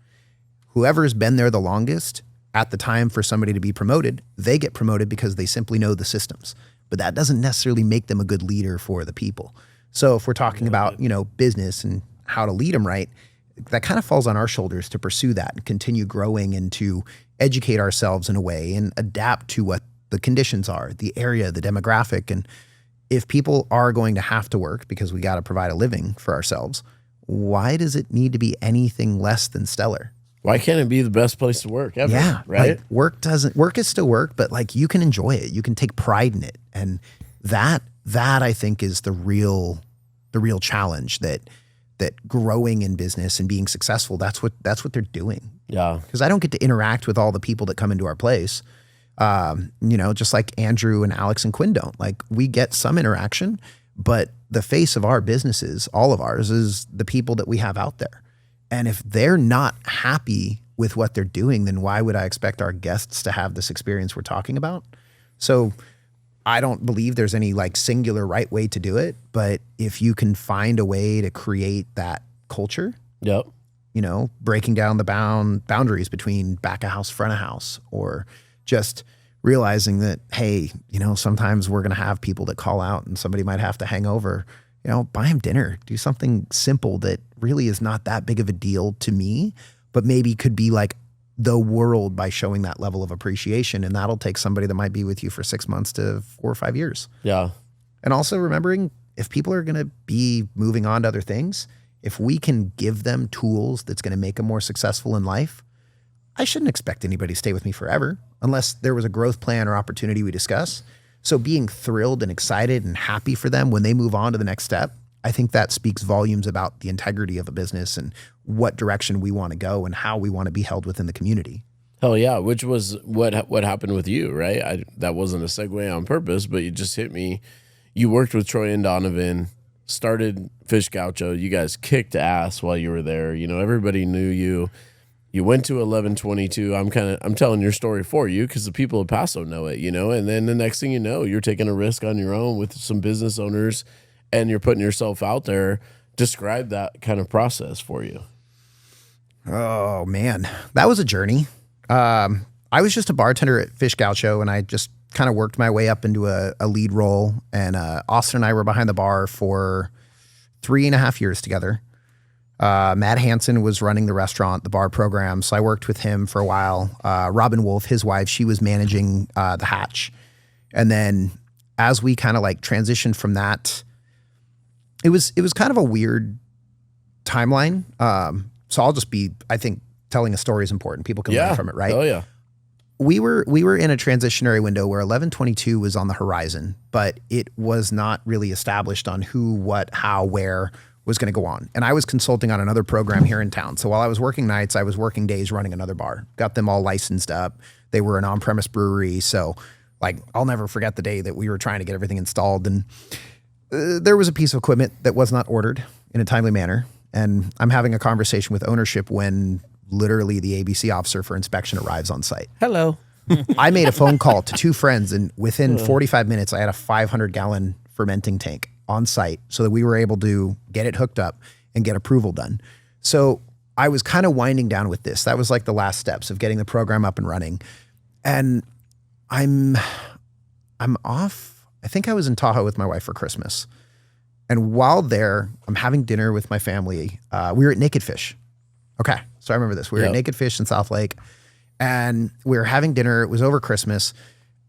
Whoever's been there the longest at the time for somebody to be promoted, they get promoted because they simply know the systems. But that doesn't necessarily make them a good leader for the people. So if we're talking about, business and how to lead them right, that kind of falls on our shoulders to pursue that and continue growing and to educate ourselves in a way and adapt to what the conditions are, the area, the demographic. And if people are going to have to work because we got to provide a living for ourselves, why does it need to be anything less than stellar? Why can't it be the best place to work ever? Yeah. Right. Like work is still work, but like you can enjoy it. You can take pride in it. And that I think is the real challenge that that growing in business and being successful, that's what they're doing. Yeah. Because I don't get to interact with all the people that come into our place. Just like Andrew and Alex and Quinn don't. Like, we get some interaction, but the face of our businesses, all of ours, is the people that we have out there. And if they're not happy with what they're doing, then why would I expect our guests to have this experience we're talking about? So I don't believe there's any like singular right way to do it, but if you can find a way to create that culture, Yep. Breaking down the boundaries between back of house, front of house, or just realizing that, hey, sometimes we're going to have people that call out and somebody might have to hang over, buy them dinner, do something simple that really is not that big of a deal to me, but maybe could be like the world by showing that level of appreciation. And that'll take somebody that might be with you for 6 months to 4 or 5 years. Yeah. And also remembering, if people are going to be moving on to other things, if we can give them tools that's going to make them more successful in life, I shouldn't expect anybody to stay with me forever unless there was a growth plan or opportunity we discuss. So being thrilled and excited and happy for them when they move on to the next step, I think that speaks volumes about the integrity of a business and what direction we want to go and how we want to be held within the community. Hell yeah, which was what happened with you, right? That wasn't a segue on purpose, but you just hit me. You worked with Troy and Donovan, started Fish Gaucho. You guys kicked ass while you were there. Everybody knew you. You went to 1122. I'm telling your story for you because the people of Paso know it, and then the next thing you know, you're taking a risk on your own with some business owners and you're putting yourself out there. Describe that kind of process for you. Oh man, that was a journey. I was just a bartender at Fish Gaucho and I just kind of worked my way up into a lead role. And Austin and I were behind the bar for 3.5 years together. Matt Hansen was running the restaurant, the bar program. So I worked with him for a while. Robin Wolf, his wife, she was managing the hatch. And then as we kind of like transitioned from that, it was kind of a weird timeline. So I'll just be, I think telling a story is important. People can learn from it, right? Oh yeah. We were in a transitionary window where 1122 was on the horizon, but it was not really established on who, what, how, where was going to go on. And I was consulting on another program here in town. So while I was working nights, I was working days running another bar. Got them all licensed up. They were an on-premise brewery. So like, I'll never forget the day that we were trying to get everything installed. And there was a piece of equipment that was not ordered in a timely manner. And I'm having a conversation with ownership when literally the ABC officer for inspection arrives on site. Hello. I made a phone call to 2 friends, and within 45 minutes, I had a 500-gallon fermenting tank on site so that we were able to get it hooked up and get approval done. So I was kind of winding down with this. That was like the last steps of getting the program up and running. And I'm off. I think I was in Tahoe with my wife for Christmas. And while there, I'm having dinner with my family. We were at Naked Fish. Okay, so I remember this. We were at Naked Fish in South Lake, and we were having dinner. It was over Christmas,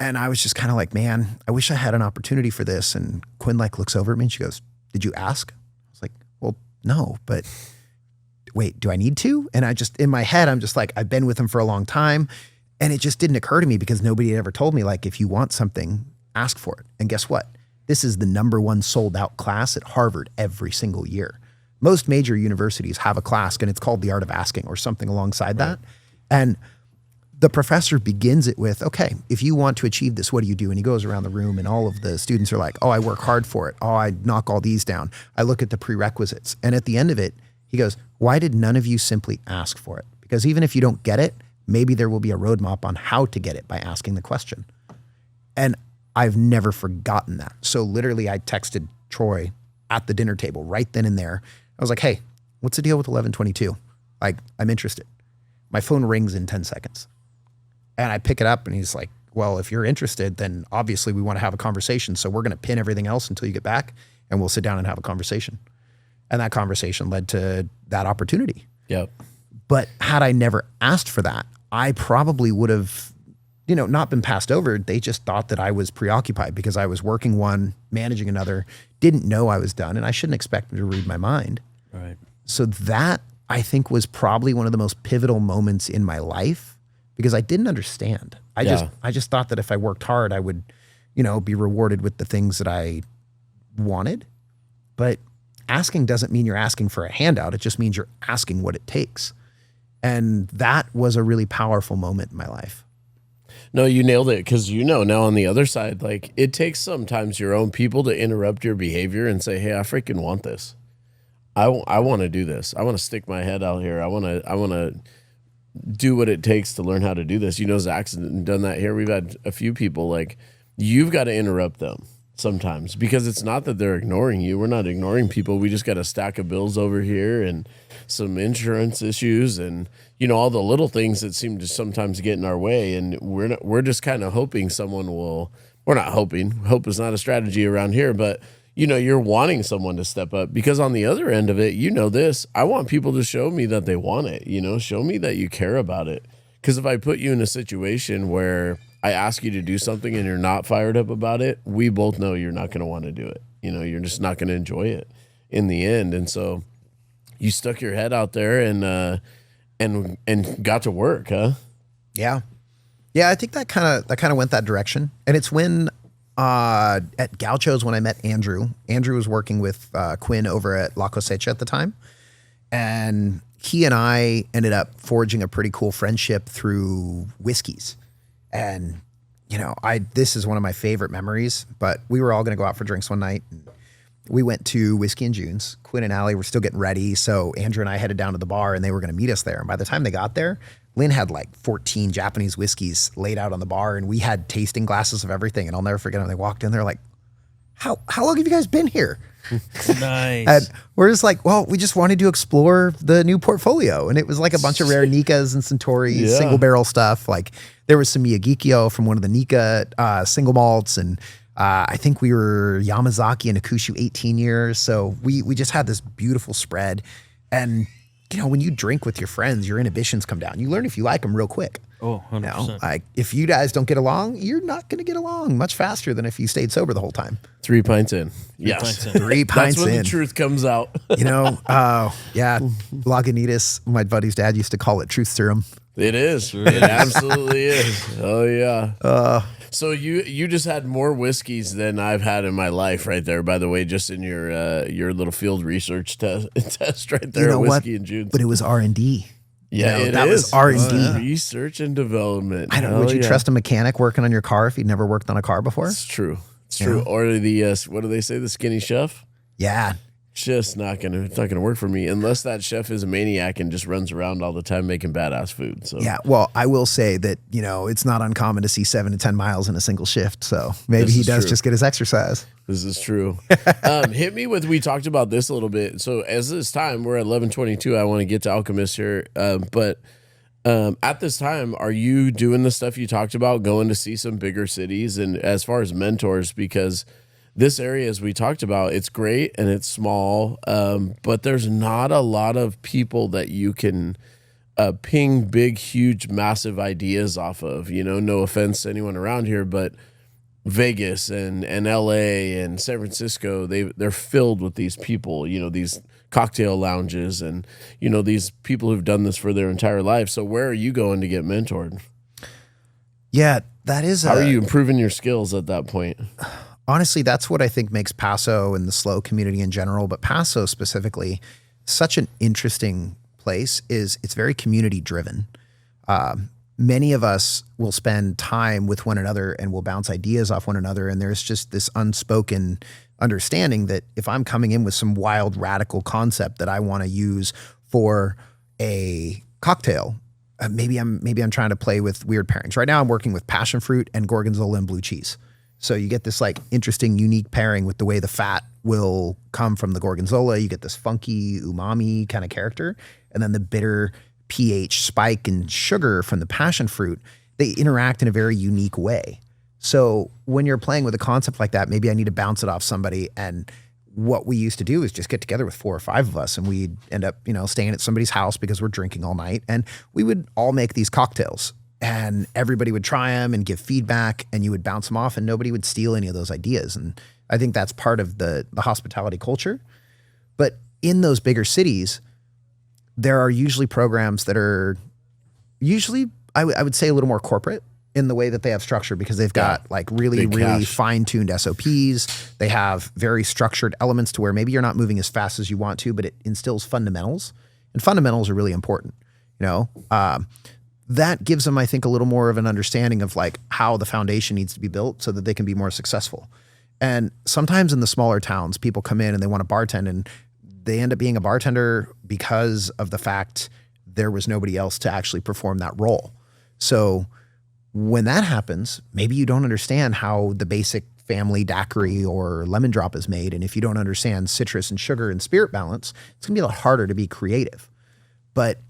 and I was just kind of like, man, I wish I had an opportunity for this. And Quinn like looks over at me and she goes, "Did you ask?" I was like, "Well, no, but wait, do I need to?" And I just, in my head, I'm just like, I've been with him for a long time, and it just didn't occur to me because nobody had ever told me, like, if you want something, ask for it. And guess what? This is the #1 sold out class at Harvard every single year. Most major universities have a class and it's called The Art of Asking or something alongside that. And the professor begins it with, okay, if you want to achieve this, what do you do? And he goes around the room and all of the students are like, oh, I work hard for it. Oh, I knock all these down. I look at the prerequisites. And at the end of it, he goes, why did none of you simply ask for it? Because even if you don't get it, maybe there will be a roadmap on how to get it by asking the question. And I've never forgotten that. So literally I texted Troy at the dinner table right then and there. I was like, hey, what's the deal with 1122? Like, I'm interested. My phone rings in 10 seconds. And I pick it up and he's like, well, if you're interested, then obviously we want to have a conversation. So we're going to pin everything else until you get back and we'll sit down and have a conversation. And that conversation led to that opportunity. Yep. But had I never asked for that, I probably would have, not been passed over. They just thought that I was preoccupied because I was working one, managing another, didn't know I was done. And I shouldn't expect them to read my mind. Right. So that, I think, was probably one of the most pivotal moments in my life because I didn't understand. I just thought that if I worked hard, I would, be rewarded with the things that I wanted. But asking doesn't mean you're asking for a handout. It just means you're asking what it takes. And that was a really powerful moment in my life. No, you nailed it, because now on the other side, like, it takes sometimes your own people to interrupt your behavior and say, hey, I freaking want this. I want to do this. I want to stick my head out here. I want to do what it takes to learn how to do this. Zach's done that here. We've had a few people, like, you've got to interrupt them sometimes, because it's not that they're ignoring you. We're not ignoring people. We just got a stack of bills over here and some insurance issues and, all the little things that seem to sometimes get in our way. And we're just kind of hoping someone will, we're not hoping, hope is not a strategy around here, but you're wanting someone to step up, because on the other end of it, this, I want people to show me that they want it, show me that you care about it. Because if I put you in a situation where I ask you to do something and you're not fired up about it, we both know you're not going to want to do it. You're just not going to enjoy it in the end. And so you stuck your head out there and got to work, huh? Yeah. Yeah, I think that kind of went that direction. And it's when at Gaucho's when I met Andrew. Andrew was working with Quinn over at La Cosecha at the time. And he and I ended up forging a pretty cool friendship through whiskeys. And, this is one of my favorite memories, but we were all going to go out for drinks one night. We went to Whiskey and June's. Quinn and Allie were still getting ready. So Andrew and I headed down to the bar and they were going to meet us there. And by the time they got there, Lynn had like 14 Japanese whiskeys laid out on the bar and we had tasting glasses of everything. And I'll never forget when they walked in, they're like, how long have you guys been here? Nice. And we're just like, well, we just wanted to explore the new portfolio. And it was like a bunch of rare Nikas and Centauris, single barrel stuff. Like there was some Miyagikyo from one of the Nika single malts. And I think we were Yamazaki and Akushu 18 years. So we just had this beautiful spread. And, when you drink with your friends, your inhibitions come down. You learn if you like them real quick. Oh, 100%. Like if you guys don't get along, you're not going to get along much faster than if you stayed sober the whole time. 3 pints in. Yes. 3 pints in. That's when the truth comes out. Yeah. Lagunitas, my buddy's dad used to call it truth serum. It is. It absolutely is. Oh, yeah. So you just had more whiskeys than I've had in my life right there, by the way, just in your little field research test right there at Whiskey and June's. But it was R&D. Yeah, that was R&D. Research and development. I don't know. Would you trust a mechanic working on your car if you'd never worked on a car before? It's true. It's true. Or the, what do they say, the skinny chef? Yeah. Just not gonna work for me unless that chef is a maniac and just runs around all the time making badass food. So yeah, well, I will say that it's not uncommon to see 7 to 10 miles in a single shift. So maybe he does just get his exercise. This is true. Hit me with, we talked about this a little bit. So as this time, we're at 11:22. I want to get to Alchemist here, but at this time, are you doing the stuff you talked about, going to see some bigger cities, and as far as mentors, because this area, as we talked about, it's great and it's small, but there's not a lot of people that you can ping big, huge, massive ideas off of. No offense to anyone around here, but Vegas and LA and San Francisco, they're filled with these people, these cocktail lounges and, these people who've done this for their entire life. So where are you going to get mentored? Yeah, that is. How are you improving your skills at that point? Honestly, that's what I think makes Paso and the slow community in general, but Paso specifically, such an interesting place. Is it's very community driven. Many of us will spend time with one another and will bounce ideas off one another. And there's just this unspoken understanding that if I'm coming in with some wild, radical concept that I want to use for a cocktail, maybe I'm trying to play with weird pairings. Right now I'm working with passion fruit and gorgonzola and blue cheese. So you get this like interesting, unique pairing with the way the fat will come from the gorgonzola. You get this funky umami kind of character. And then the bitter pH spike and sugar from the passion fruit, they interact in a very unique way. So when you're playing with a concept like that, maybe I need to bounce it off somebody. And what we used to do is just get together with 4 or 5 of us and we'd end up, staying at somebody's house because we're drinking all night. And we would all make these cocktails. And everybody would try them and give feedback and you would bounce them off and nobody would steal any of those ideas. And I think that's part of the hospitality culture. But in those bigger cities, there are usually programs that are usually, I would say, a little more corporate in the way that they have structure because they've got like really, Big really cash. fine-tuned SOPs. They have very structured elements to where maybe you're not moving as fast as you want to, but it instills fundamentals. And fundamentals are really important, that gives them, I think, a little more of an understanding of like how the foundation needs to be built so that they can be more successful. And sometimes in the smaller towns, people come in and they want to bartend and they end up being a bartender because of the fact there was nobody else to actually perform that role. So when that happens, maybe you don't understand how the basic family daiquiri or lemon drop is made. And if you don't understand citrus and sugar and spirit balance, it's gonna be a lot harder to be creative. But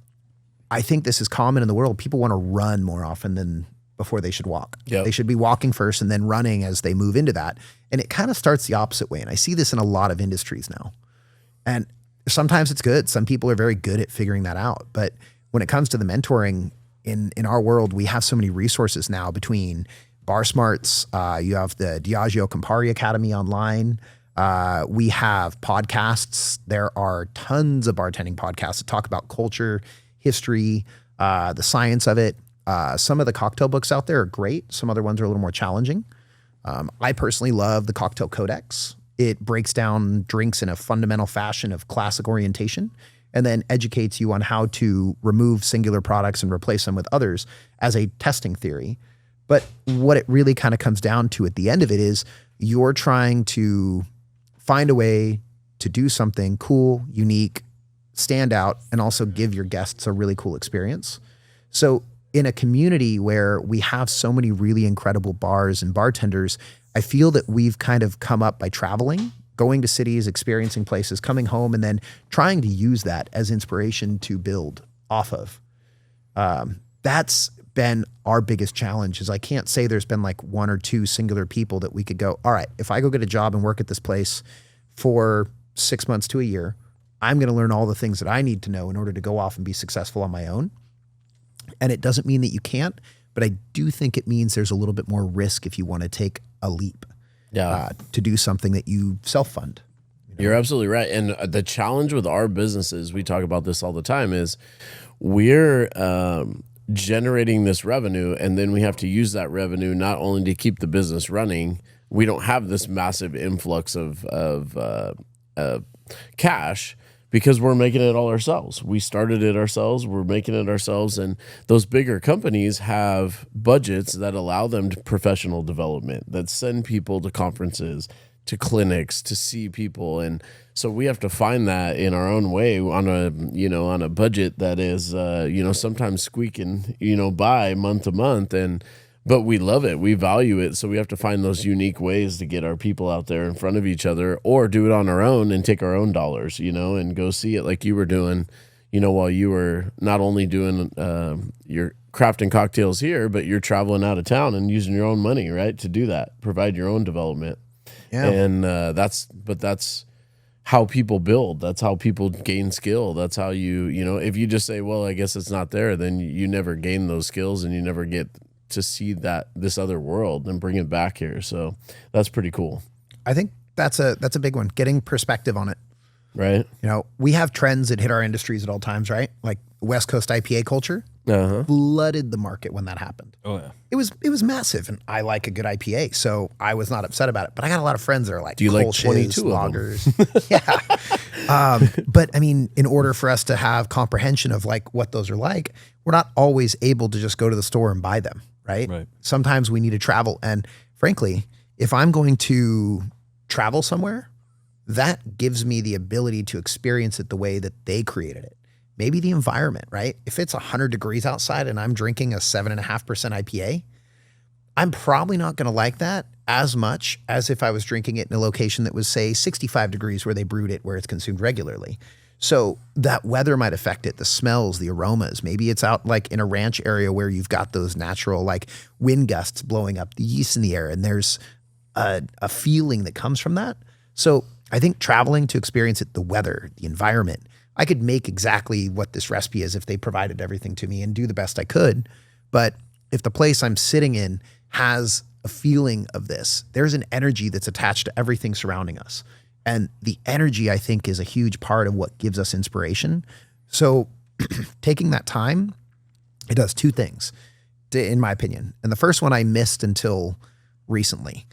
I think this is common in the world. People want to run more often than before they should walk. Yep. They should be walking first and then running as they move into that. And it kind of starts the opposite way. And I see this in a lot of industries now. And sometimes it's good. Some people are very good at figuring that out. But when it comes to the mentoring in our world, we have so many resources now between Bar Smarts. You have the Diageo Campari Academy online. We have podcasts. There are tons of bartending podcasts that talk about culture, history, the science of it. Some of the cocktail books out there are great. Some other ones are a little more challenging. I personally love the Cocktail Codex. It breaks down drinks in a fundamental fashion of classic orientation and then educates you on how to remove singular products and replace them with others as a testing theory. But what it really kind of comes down to at the end of it is you're trying to find a way to do something cool, unique, stand out, and also give your guests a really cool experience. So in a community where we have so many really incredible bars and bartenders, I feel that we've kind of come up by traveling, going to cities, experiencing places, coming home, and then trying to use that as inspiration to build off of. That's been our biggest challenge is I can't say there's been like one or two singular people that we could go, all right, if I go get a job and work at this place for 6 months to a year, I'm going to learn all the things that I need to know in order to go off and be successful on my own. And it doesn't mean that you can't, but I do think it means there's a little bit more risk if you want to take a leap to do something that you self-fund. You're absolutely right. And the challenge with our businesses, we talk about this all the time, is we're generating this revenue, and then we have to use that revenue not only to keep the business running. We don't have this massive influx of cash because we're making it all ourselves. We started it ourselves. We're making it ourselves. And those bigger companies have budgets that allow them to professional development, that send people to conferences, to clinics, to see people. And so we have to find that in our own way on a budget that is, sometimes squeaking, by month to month. But we love it. We value it. So we have to find those unique ways to get our people out there in front of each other, or do it on our own and take our own dollars, and go see it like you were doing, while you were not only doing your crafting cocktails here, but you're traveling out of town and using your own money, right, to do that, provide your own development. Yeah. And that's how people build. That's how people gain skill. That's how if you just say, well, I guess it's not there, then you never gain those skills and you never get to see this other world and bring it back here. So that's pretty cool. I think that's a big one, getting perspective on it. Right. We have trends that hit our industries at all times, right? Like West Coast IPA culture flooded the market when that happened. Oh yeah. It was massive, and I like a good IPA, so I was not upset about it. But I got a lot of friends that are like, do you like 22 lagers? Yeah. But I mean, in order for us to have comprehension of like what those are like, we're not always able to just go to the store and buy them, right? Sometimes we need to travel. And frankly, if I'm going to travel somewhere, that gives me the ability to experience it the way that they created it. Maybe the environment, right? If it's 100 degrees outside and I'm drinking a 7.5% IPA, I'm probably not going to like that as much as if I was drinking it in a location that was, say, 65 degrees where they brewed it, where it's consumed regularly. So that weather might affect it, the smells, the aromas. Maybe it's out like in a ranch area where you've got those natural like wind gusts blowing up the yeast in the air, and there's a feeling that comes from that. So I think traveling to experience it, the weather, the environment, I could make exactly what this recipe is if they provided everything to me and do the best I could. But if the place I'm sitting in has a feeling of this, there's an energy that's attached to everything surrounding us. And the energy, I think, is a huge part of what gives us inspiration. So taking that time, it does two things. in my opinion. And the first one I missed until recently.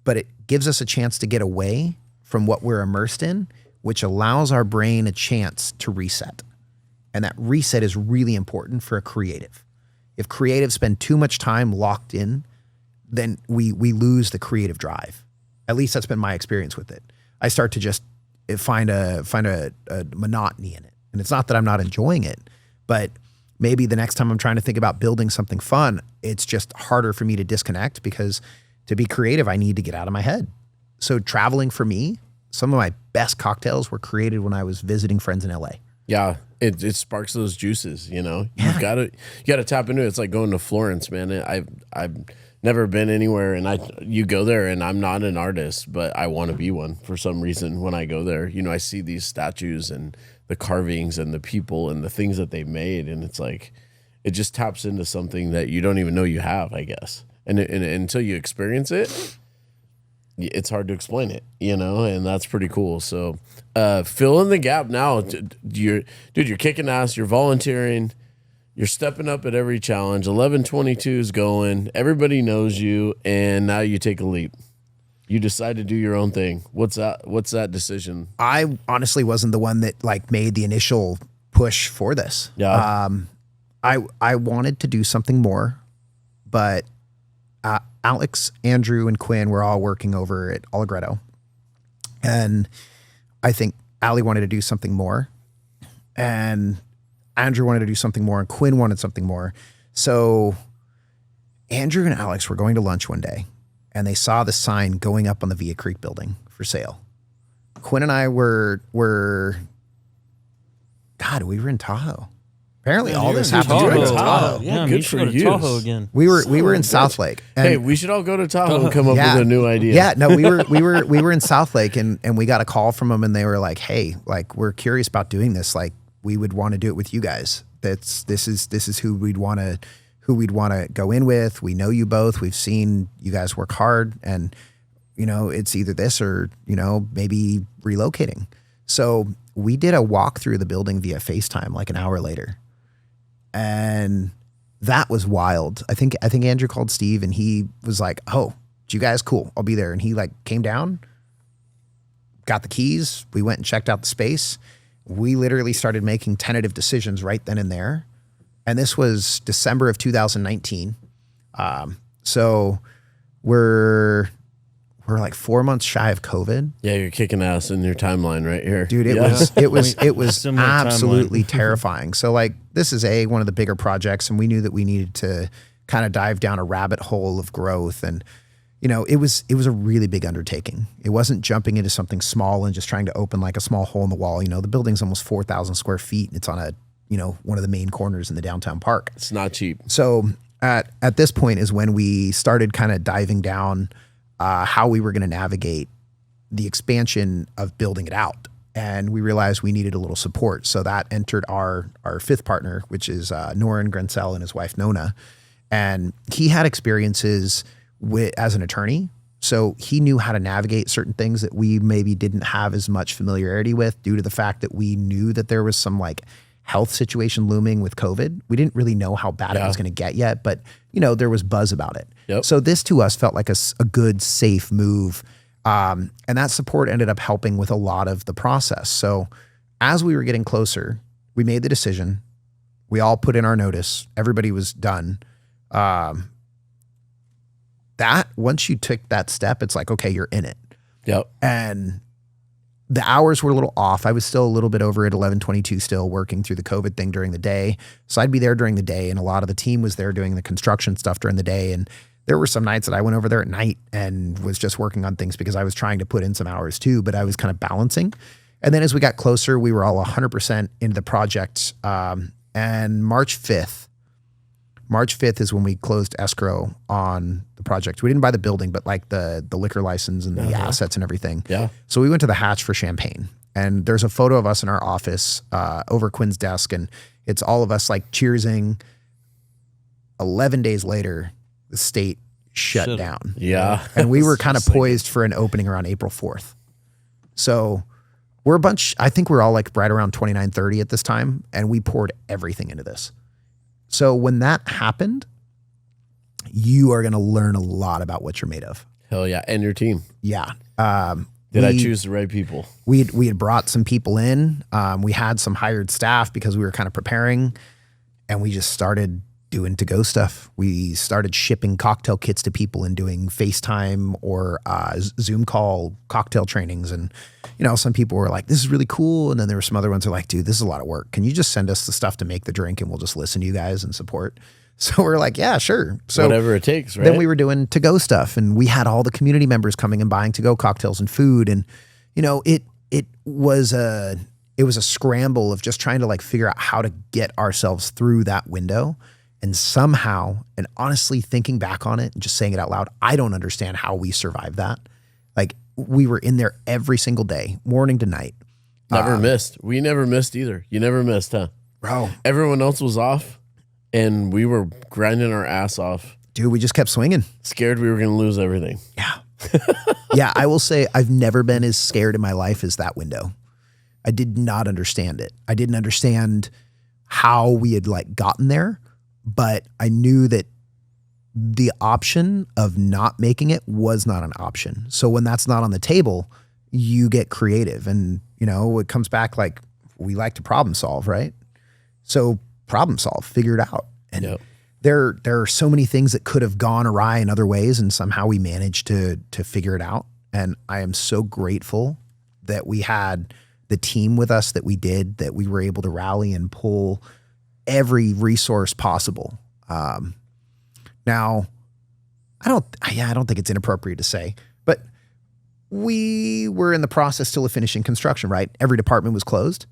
But it gives us a chance to get away from what we're immersed in, which allows our brain a chance to reset. And that reset is really important for a creative. If creatives spend too much time locked in, then we lose the creative drive. At least that's been my experience with it. I start to just find a monotony in it. And it's not that I'm not enjoying it, but maybe the next time I'm trying to think about building something fun, it's just harder for me to disconnect, because to be creative, I need to get out of my head. So traveling for me, some of my best cocktails were created when I was visiting friends in LA. Yeah, it sparks those juices, you know. You gotta tap into it. It's like going to Florence, man. I've never been anywhere, and you go there, and I'm not an artist, but I want to be one for some reason. When I go there, you know, I see these statues and the carvings and the people and the things that they made, and it's like it just taps into something that you don't even know you have, I guess. And until you experience it, it's hard to explain it, you know, and that's pretty cool. So fill in the gap now. You're kicking ass. You're volunteering. You're stepping up at every challenge. 1122 is going. Everybody knows you, and now you take a leap. You decide to do your own thing. What's that decision? I honestly wasn't the one that like made the initial push for this. Yeah. I wanted to do something more, but Alex, Andrew, and Quinn were all working over at Allegretto. And I think Ali wanted to do something more. And Andrew wanted to do something more. And Quinn wanted something more. So Andrew and Alex were going to lunch one day, and they saw the sign going up on the Via Creek building for sale. Quinn and I were in Tahoe. Apparently all this happened during Tahoe. Yeah, good you for should go to you. Tahoe again. We were in South Lake. And Hey, we should all go to Tahoe and come up with a new idea. Yeah, no, we were in South Lake, and we got a call from them, and they were like, "Hey, like we're curious about doing this. Like we would want to do it with you guys. This is who we'd want to go in with. We know you both. We've seen you guys work hard, and you know it's either this or you know maybe relocating." So we did a walk through the building via FaceTime like an hour later. And that was wild. I think Andrew called Steve, and he was like, "Oh, you guys cool. I'll be there." And he like came down, got the keys. We went and checked out the space. We literally started making tentative decisions right then and there. And this was December of 2019. So we're like 4 months shy of COVID. Yeah, you're kicking ass in your timeline right here. Dude, it was Similar absolutely timeline. terrifying. So like this is one of the bigger projects, and we knew that we needed to kind of dive down a rabbit hole of growth. And you know, it was a really big undertaking. It wasn't jumping into something small and just trying to open like a small hole in the wall. You know, the building's almost 4,000 square feet, and it's on one of the main corners in the downtown park. It's not cheap. So at this point is when we started kind of diving down how we were going to navigate the expansion of building it out. And we realized we needed a little support. So that entered our fifth partner, which is Noran Grensel and his wife, Nona. And he had experiences as an attorney. So he knew how to navigate certain things that we maybe didn't have as much familiarity with due to the fact that we knew that there was some like health situation looming with COVID. We didn't really know how bad it was going to get yet, but you know, there was buzz about it. Yep. So this to us felt like a good, safe move. And that support ended up helping with a lot of the process. So as we were getting closer, we made the decision. We all put in our notice. Everybody was done. That once you took that step, it's like, okay, you're in it. Yep. And the hours were a little off. I was still a little bit over at 1122 still working through the COVID thing during the day. So I'd be there during the day, and a lot of the team was there doing the construction stuff during the day. And there were some nights that I went over there at night and was just working on things because I was trying to put in some hours too, but I was kind of balancing. And then as we got closer, we were all 100% into the project. And March 5th is when we closed escrow on the project. We didn't buy the building, but like the liquor license and the assets and everything. Yeah. So we went to the Hatch for champagne, and there's a photo of us in our office over Quinn's desk, and it's all of us like cheersing. 11 days later, the state shut down. Yeah. And we were kind of poised for an opening around April 4th. So we're I think we're all like right around 29, 30 at this time, and we poured everything into this. So when that happened, you are going to learn a lot about what you're made of. Hell yeah. And your team. Yeah. Did I choose the right people? We had brought some people in. We had some hired staff because we were kind of preparing, and we just started doing to-go stuff. We started shipping cocktail kits to people and doing FaceTime or Zoom call cocktail trainings. And, some people were like, this is really cool. And then there were some other ones that were like, dude, this is a lot of work. Can you just send us the stuff to make the drink and we'll just listen to you guys and support? So we're like, yeah, sure. So whatever it takes, right? Then we were doing to-go stuff, and we had all the community members coming and buying to-go cocktails and food. And, it was a scramble of just trying to like figure out how to get ourselves through that window. And somehow, and honestly thinking back on it and just saying it out loud, I don't understand how we survived that. Like, we were in there every single day, morning to night. Never missed. We never missed either. You never missed, huh? Bro. Everyone else was off, and we were grinding our ass off. Dude, we just kept swinging. Scared we were going to lose everything. Yeah. Yeah, I will say I've never been as scared in my life as that window. I did not understand it. I didn't understand how we had like gotten there, but I knew that the option of not making it was not an option. So when that's not on the table, you get creative. And, it comes back like we like to problem solve, right? So problem solve, figure it out. And Yep. there are so many things that could have gone awry in other ways, and somehow we managed to figure it out. And I am so grateful that we had the team with us that we did, that we were able to rally and pull every resource possible. Now, I don't think it's inappropriate to say, but we were in the process still of finishing construction, right? Every department was closed,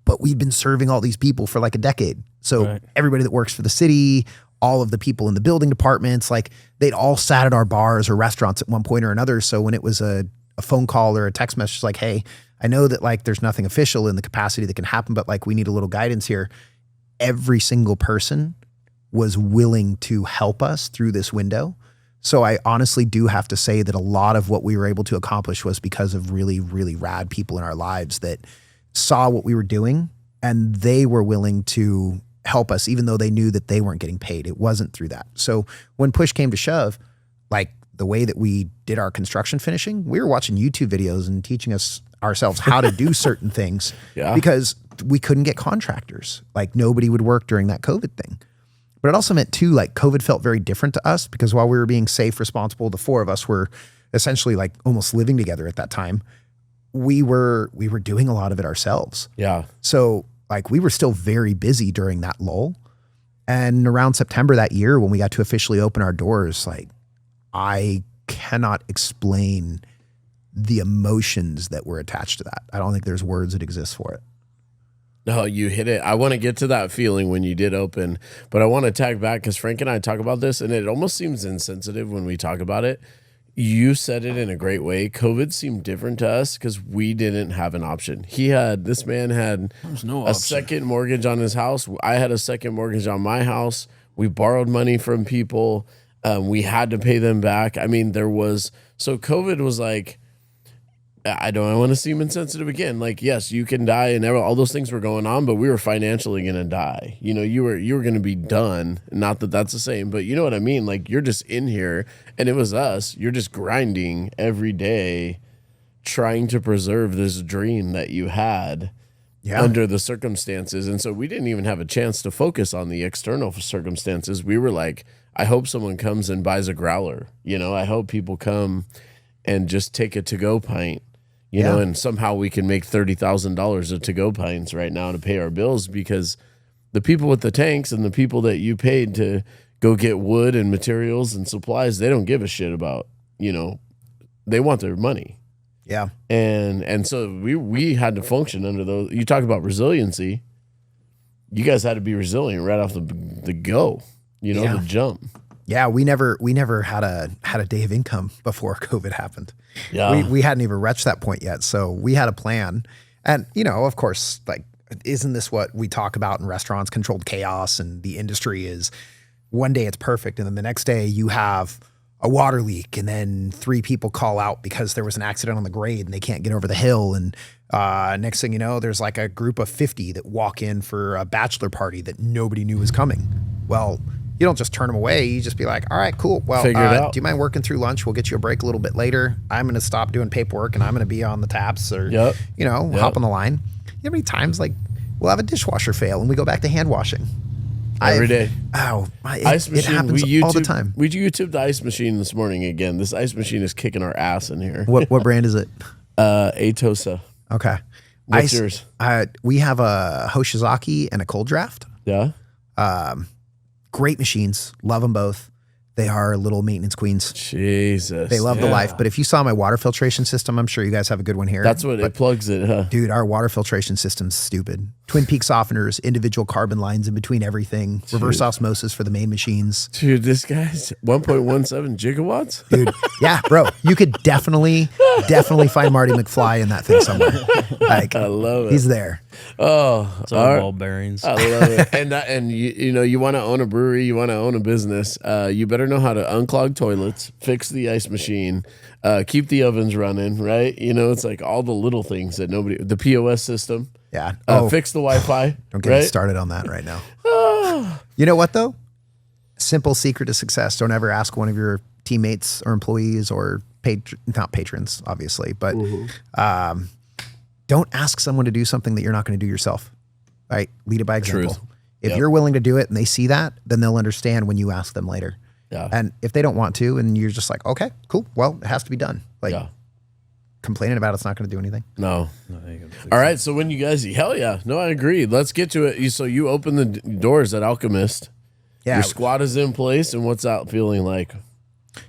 but we'd been serving all these people for like a decade. So Right. Everybody that works for the city, all of the people in the building departments, like they'd all sat at our bars or restaurants at one point or another. So when it was a phone call or a text message like, hey, I know that like there's nothing official in the capacity that can happen, but like we need a little guidance here. Every single person was willing to help us through this window. So I honestly do have to say that a lot of what we were able to accomplish was because of really, really rad people in our lives that saw what we were doing, and they were willing to help us, even though they knew that they weren't getting paid. It wasn't through that. So when push came to shove, like the way that we did our construction finishing, we were watching YouTube videos and teaching ourselves how to do certain things because we couldn't get contractors. Like nobody would work during that COVID thing. But it also meant too, like COVID felt very different to us because while we were being safe, responsible, the four of us were essentially like almost living together at that time. We were doing a lot of it ourselves. Yeah. So like we were still very busy during that lull. And around September that year, when we got to officially open our doors, like I cannot explain the emotions that were attached to that. I don't think there's words that exist for it. No, you hit it. I want to get to that feeling when you did open, but I want to tag back because Frank and I talk about this, and it almost seems insensitive when we talk about it. You said it in a great way. COVID seemed different to us because we didn't have an option. This man had a second mortgage on his house. I had a second mortgage on my house. We borrowed money from people. We had to pay them back. I mean, so COVID was like, I don't want to seem insensitive again. Like, yes, you can die and all those things were going on, but we were financially going to die. You were going to be done. Not that that's the same, but you know what I mean? Like, you're just in here and it was us. You're just grinding every day, trying to preserve this dream that you had under the circumstances. And so we didn't even have a chance to focus on the external circumstances. We were like, I hope someone comes and buys a growler. I hope people come and just take a to-go pint. You know, and somehow we can make $30,000 of to-go pints right now to pay our bills because the people with the tanks and the people that you paid to go get wood and materials and supplies, they don't give a shit about, they want their money. Yeah. And so we had to function under those. You talk about resiliency. You guys had to be resilient right off the go, the jump. Yeah, we never had a day of income before COVID happened. Yeah. We hadn't even reached that point yet. So we had a plan. And, of course, like, isn't this what we talk about in restaurants, controlled chaos, and the industry is one day it's perfect. And then the next day you have a water leak and then 3 people call out because there was an accident on the grade and they can't get over the hill. And next thing you know, there's like a group of 50 that walk in for a bachelor party that nobody knew was coming. Well, you don't just turn them away. You just be like, all right, cool. Well, Figure it out. do you mind working through lunch? We'll get you a break a little bit later. I'm going to stop doing paperwork and I'm going to be on the taps or, hop on the line. You know how many times like we'll have a dishwasher fail and we go back to hand washing? Every day. Ice machine. It happens all the time. We YouTubed the ice machine this morning again. This ice machine is kicking our ass in here. What brand is it? Atosa. Okay. What's yours? We have a Hoshizaki and a cold draft. Yeah. Great machines. Love them both. They are little maintenance queens. Jesus. They love the life. But if you saw my water filtration system, I'm sure you guys have a good one here. That's what it plugs it, huh? Dude, our water filtration system's stupid. Twin peak softeners, individual carbon lines in between everything, reverse osmosis for the main machines. Dude, this guy's 1.17 gigawatts? Dude, yeah, bro. You could definitely find Marty McFly in that thing somewhere. Like, I love it. He's there. Oh, it's all ball bearings. I love it. And you want to own a brewery, you want to own a business, you better know how to unclog toilets, fix the ice machine, keep the ovens running, right? It's like all the little things that the POS system. Yeah. Fix the Wi-Fi. Don't get me started on that right now. You know what though? Simple secret to success. Don't ever ask one of your teammates or employees or not patrons, obviously, but don't ask someone to do something that you're not going to do yourself. Right? Lead it by example. Truth. If you're willing to do it and they see that, then they'll understand when you ask them later. Yeah. And if they don't want to, and you're just like, okay, cool. Well, it has to be done. Like complaining about it's not going to do anything. No. All right. So when you guys, hell yeah. No, I agree. Let's get to it. So you open the doors at Alchemist. Yeah. Your squad is in place. And what's that feeling like?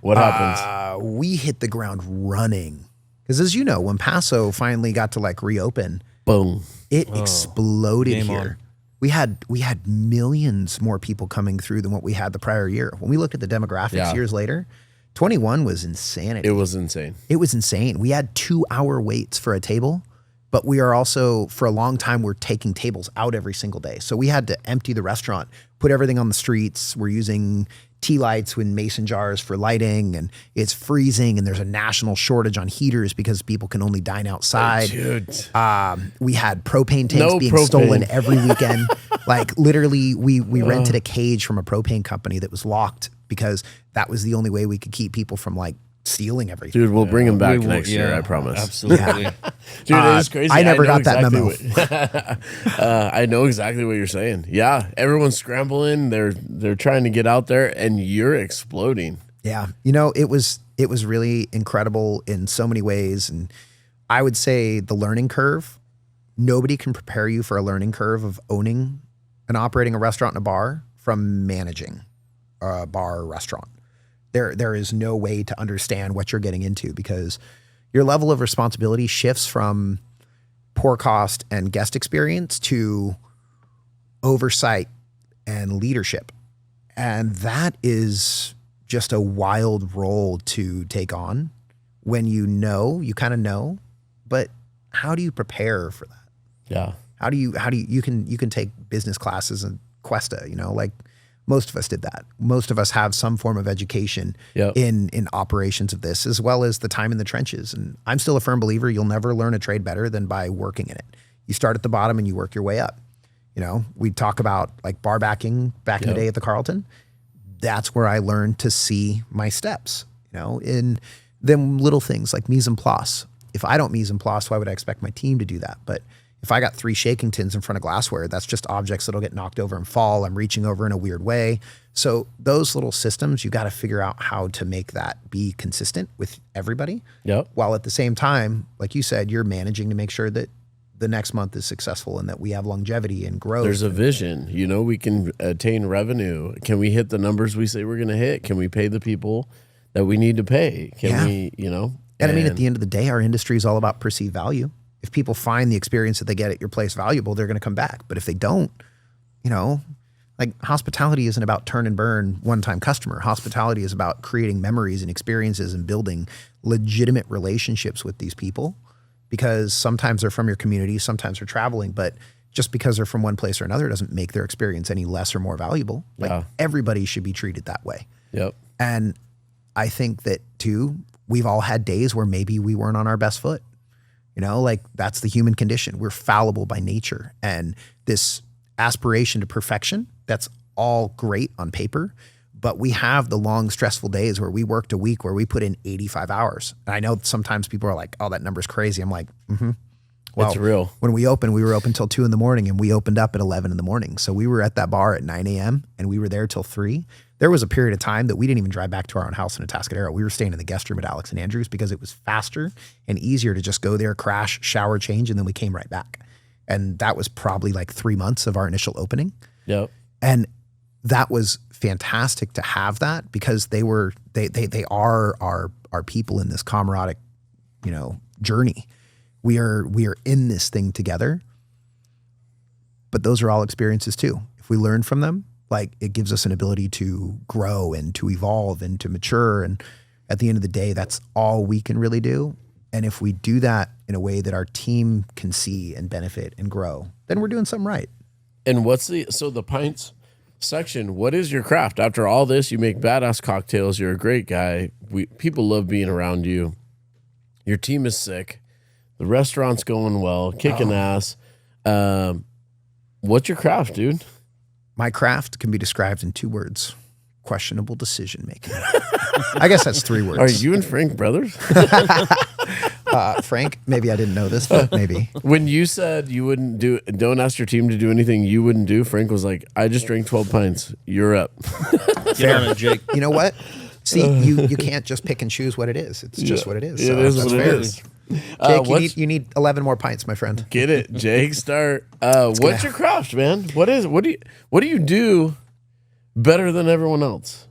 What happens? We hit the ground running. Because as you know, when Paso finally got to like reopen, boom, it exploded Game here. on. We had millions more people coming through than what we had the prior year. When we looked at the demographics years later, 21 was insanity. It was insane. It was insane. We had 2-hour waits for a table, but we are also, for a long time, we're taking tables out every single day. So we had to empty the restaurant, put everything on the streets. We're using tea lights in mason jars for lighting, and it's freezing, and there's a national shortage on heaters because people can only dine outside. Dude. We had propane tanks being stolen every weekend. Like literally, we rented a cage from a propane company that was locked because that was the only way we could keep people from like stealing everything. Dude, we'll bring him back next year, I promise. Absolutely. Dude, it is crazy. I never got that memo. I know exactly what you're saying. Yeah, everyone's scrambling. They're trying to get out there, and you're exploding. Yeah, it was really incredible in so many ways, and I would say the learning curve. Nobody can prepare you for a learning curve of owning and operating a restaurant and a bar from managing a bar or restaurant. There is no way to understand what you're getting into because your level of responsibility shifts from poor cost and guest experience to oversight and leadership. And that is just a wild role to take on when you kind of know, but how do you prepare for that? Yeah. How do you can take business classes and Cuesta, like most of us did that. Most of us have some form of education in operations of this, as well as the time in the trenches. And I'm still a firm believer you'll never learn a trade better than by working in it. You start at the bottom and you work your way up. We talk about like bar backing back in the day at the Carlton. That's where I learned to see my steps, in them little things like mise en place. If I don't mise en place, why would I expect my team to do that? But if I got 3 shaking tins in front of glassware, that's just objects that'll get knocked over and fall. I'm reaching over in a weird way. So those little systems, you got to figure out how to make that be consistent with everybody. Yep. While at the same time, like you said, you're managing to make sure that the next month is successful and that we have longevity and growth. There's a vision. We can attain revenue. Can we hit the numbers we say we're going to hit? Can we pay the people that we need to pay? Can we, And I mean, at the end of the day, our industry is all about perceived value. If people find the experience that they get at your place valuable, they're going to come back. But if they don't, like hospitality isn't about turn and burn one-time customer. Hospitality is about creating memories and experiences and building legitimate relationships with these people, because sometimes they're from your community, sometimes they're traveling, but just because they're from one place or another doesn't make their experience any less or more valuable. Like everybody should be treated that way. Yep. And I think that too, we've all had days where maybe we weren't on our best foot. Like that's the human condition. We're fallible by nature. And this aspiration to perfection, that's all great on paper, but we have the long, stressful days where we worked a week where we put in 85 hours. And I know sometimes people are like, oh, that number's crazy. I'm like, well, it's real. When we opened, we were open till 2 a.m. and we opened up at 11 a.m. So we were at that bar at 9 a.m. and we were there till 3. There was a period of time that we didn't even drive back to our own house in Atascadero. We were staying in the guest room at Alex and Andrews because it was faster and easier to just go there, crash, shower, change, and then we came right back. And that was probably like 3 months of our initial opening. Yep. And that was fantastic to have that because they are our people in this camaraderie, journey. We are in this thing together. But those are all experiences too. If we learn from them, like it gives us an ability to grow and to evolve and to mature. And at the end of the day, that's all we can really do. And if we do that in a way that our team can see and benefit and grow, then we're doing something right. And so the pints section, what is your craft? After all this, you make badass cocktails. You're a great guy. People love being around you. Your team is sick. The restaurant's going well, kicking ass. What's your craft, dude? My craft can be described in 2 words: questionable decision making. I guess that's 3 words. Are you and Frank brothers? Frank, maybe I didn't know this, but maybe. When you said you don't ask your team to do anything you wouldn't do, Frank was like, I just drank 12 pints. You're up. Get on it, Jake. You know what? See, you can't just pick and choose what it is. It's just what it is. It is what it is. Jake, you need 11 more pints, my friend. Get it, Jake. Start. What's your craft, man? What do you do better than everyone else?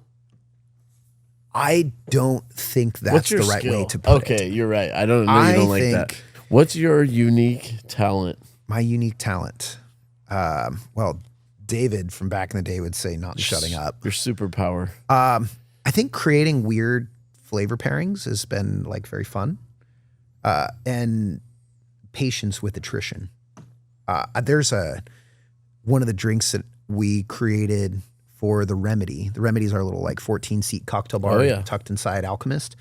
I don't think that's the right way to put it. Okay, you're right. I don't know you don't like that. What's your unique talent? My unique talent. Well, David from back in the day would say not shutting up. Your superpower. I think creating weird flavor pairings has been like very fun. And patience with attrition. There's one of the drinks that we created for the Remedy. The Remedy is our little like 14-seat cocktail bar tucked inside Alchemist.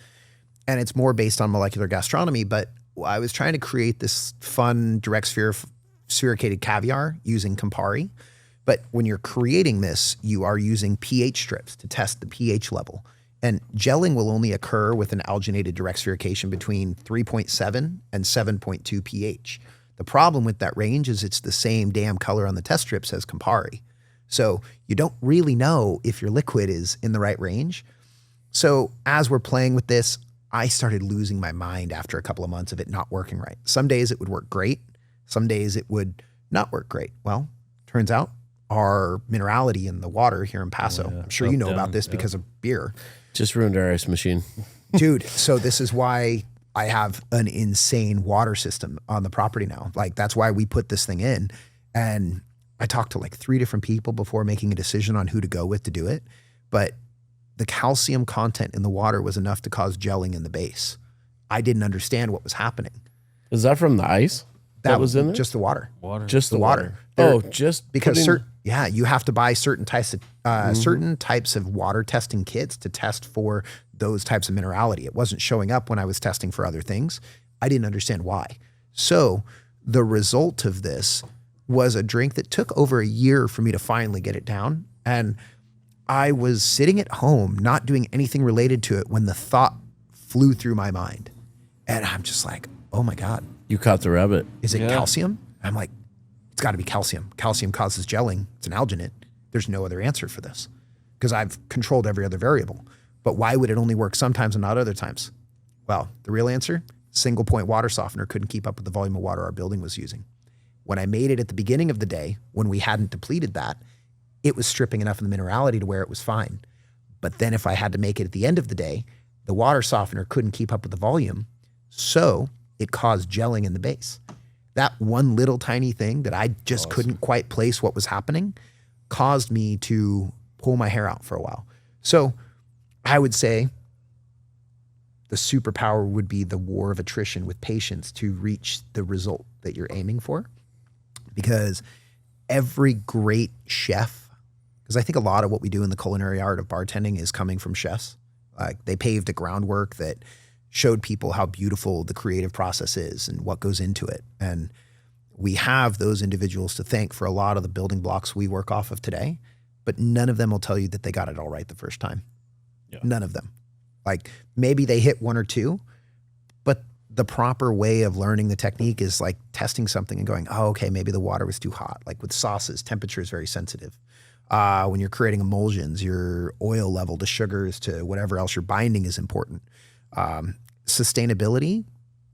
And it's more based on molecular gastronomy, but I was trying to create this fun direct sphericated caviar using Campari. But when you're creating this, you are using pH strips to test the pH level. And gelling will only occur with an alginated direct spherication between 3.7 and 7.2 pH. The problem with that range is it's the same damn color on the test strips as Campari. So you don't really know if your liquid is in the right range. So as we're playing with this, I started losing my mind after a couple of months of it not working right. Some days it would work great. Some days it would not work great. Well, turns out our minerality in the water here in Paso, I'm sure you know about this because of beer. Just ruined our ice machine. Dude, so this is why I have an insane water system on the property now. Like that's why we put this thing in. And I talked to like 3 different people before making a decision on who to go with to do it. But the calcium content in the water was enough to cause gelling in the base. I didn't understand what was happening. Is that from the ice that was in there? Just the water. Just the water. Just because you have to buy certain types of water testing kits to test for those types of minerality. It wasn't showing up when I was testing for other things. I didn't understand why. So the result of this was a drink that took over a year for me to finally get it down. And I was sitting at home, not doing anything related to it when the thought flew through my mind. And I'm just like, oh my God. You caught the rabbit. Is it calcium? I'm like, it's got to be calcium. Calcium causes gelling. It's an alginate. There's no other answer for this because I've controlled every other variable. But why would it only work sometimes and not other times? Well, the real answer, single point water softener couldn't keep up with the volume of water our building was using. When I made it at the beginning of the day, when we hadn't depleted that, it was stripping enough of the minerality to where it was fine. But then if I had to make it at the end of the day, the water softener couldn't keep up with the volume. So it caused gelling in the base. That one little tiny thing that I just couldn't quite place what was happening caused me to pull my hair out for a while. So I would say the superpower would be the war of attrition with patience to reach the result that you're aiming for. Because every great chef, because I think a lot of what we do in the culinary art of bartending is coming from chefs. Like they paved a groundwork that showed people how beautiful the creative process is and what goes into it. And we have those individuals to thank for a lot of the building blocks we work off of today. but none of them will tell you that they got it all right the first time. Yeah. None of them. Like maybe they hit one or two, but the proper way of learning the technique is like testing something and going, oh, okay, maybe the water was too hot. Like with sauces, temperature is very sensitive. When you're creating emulsions, your oil level to sugars to whatever else you're binding is important. Sustainability,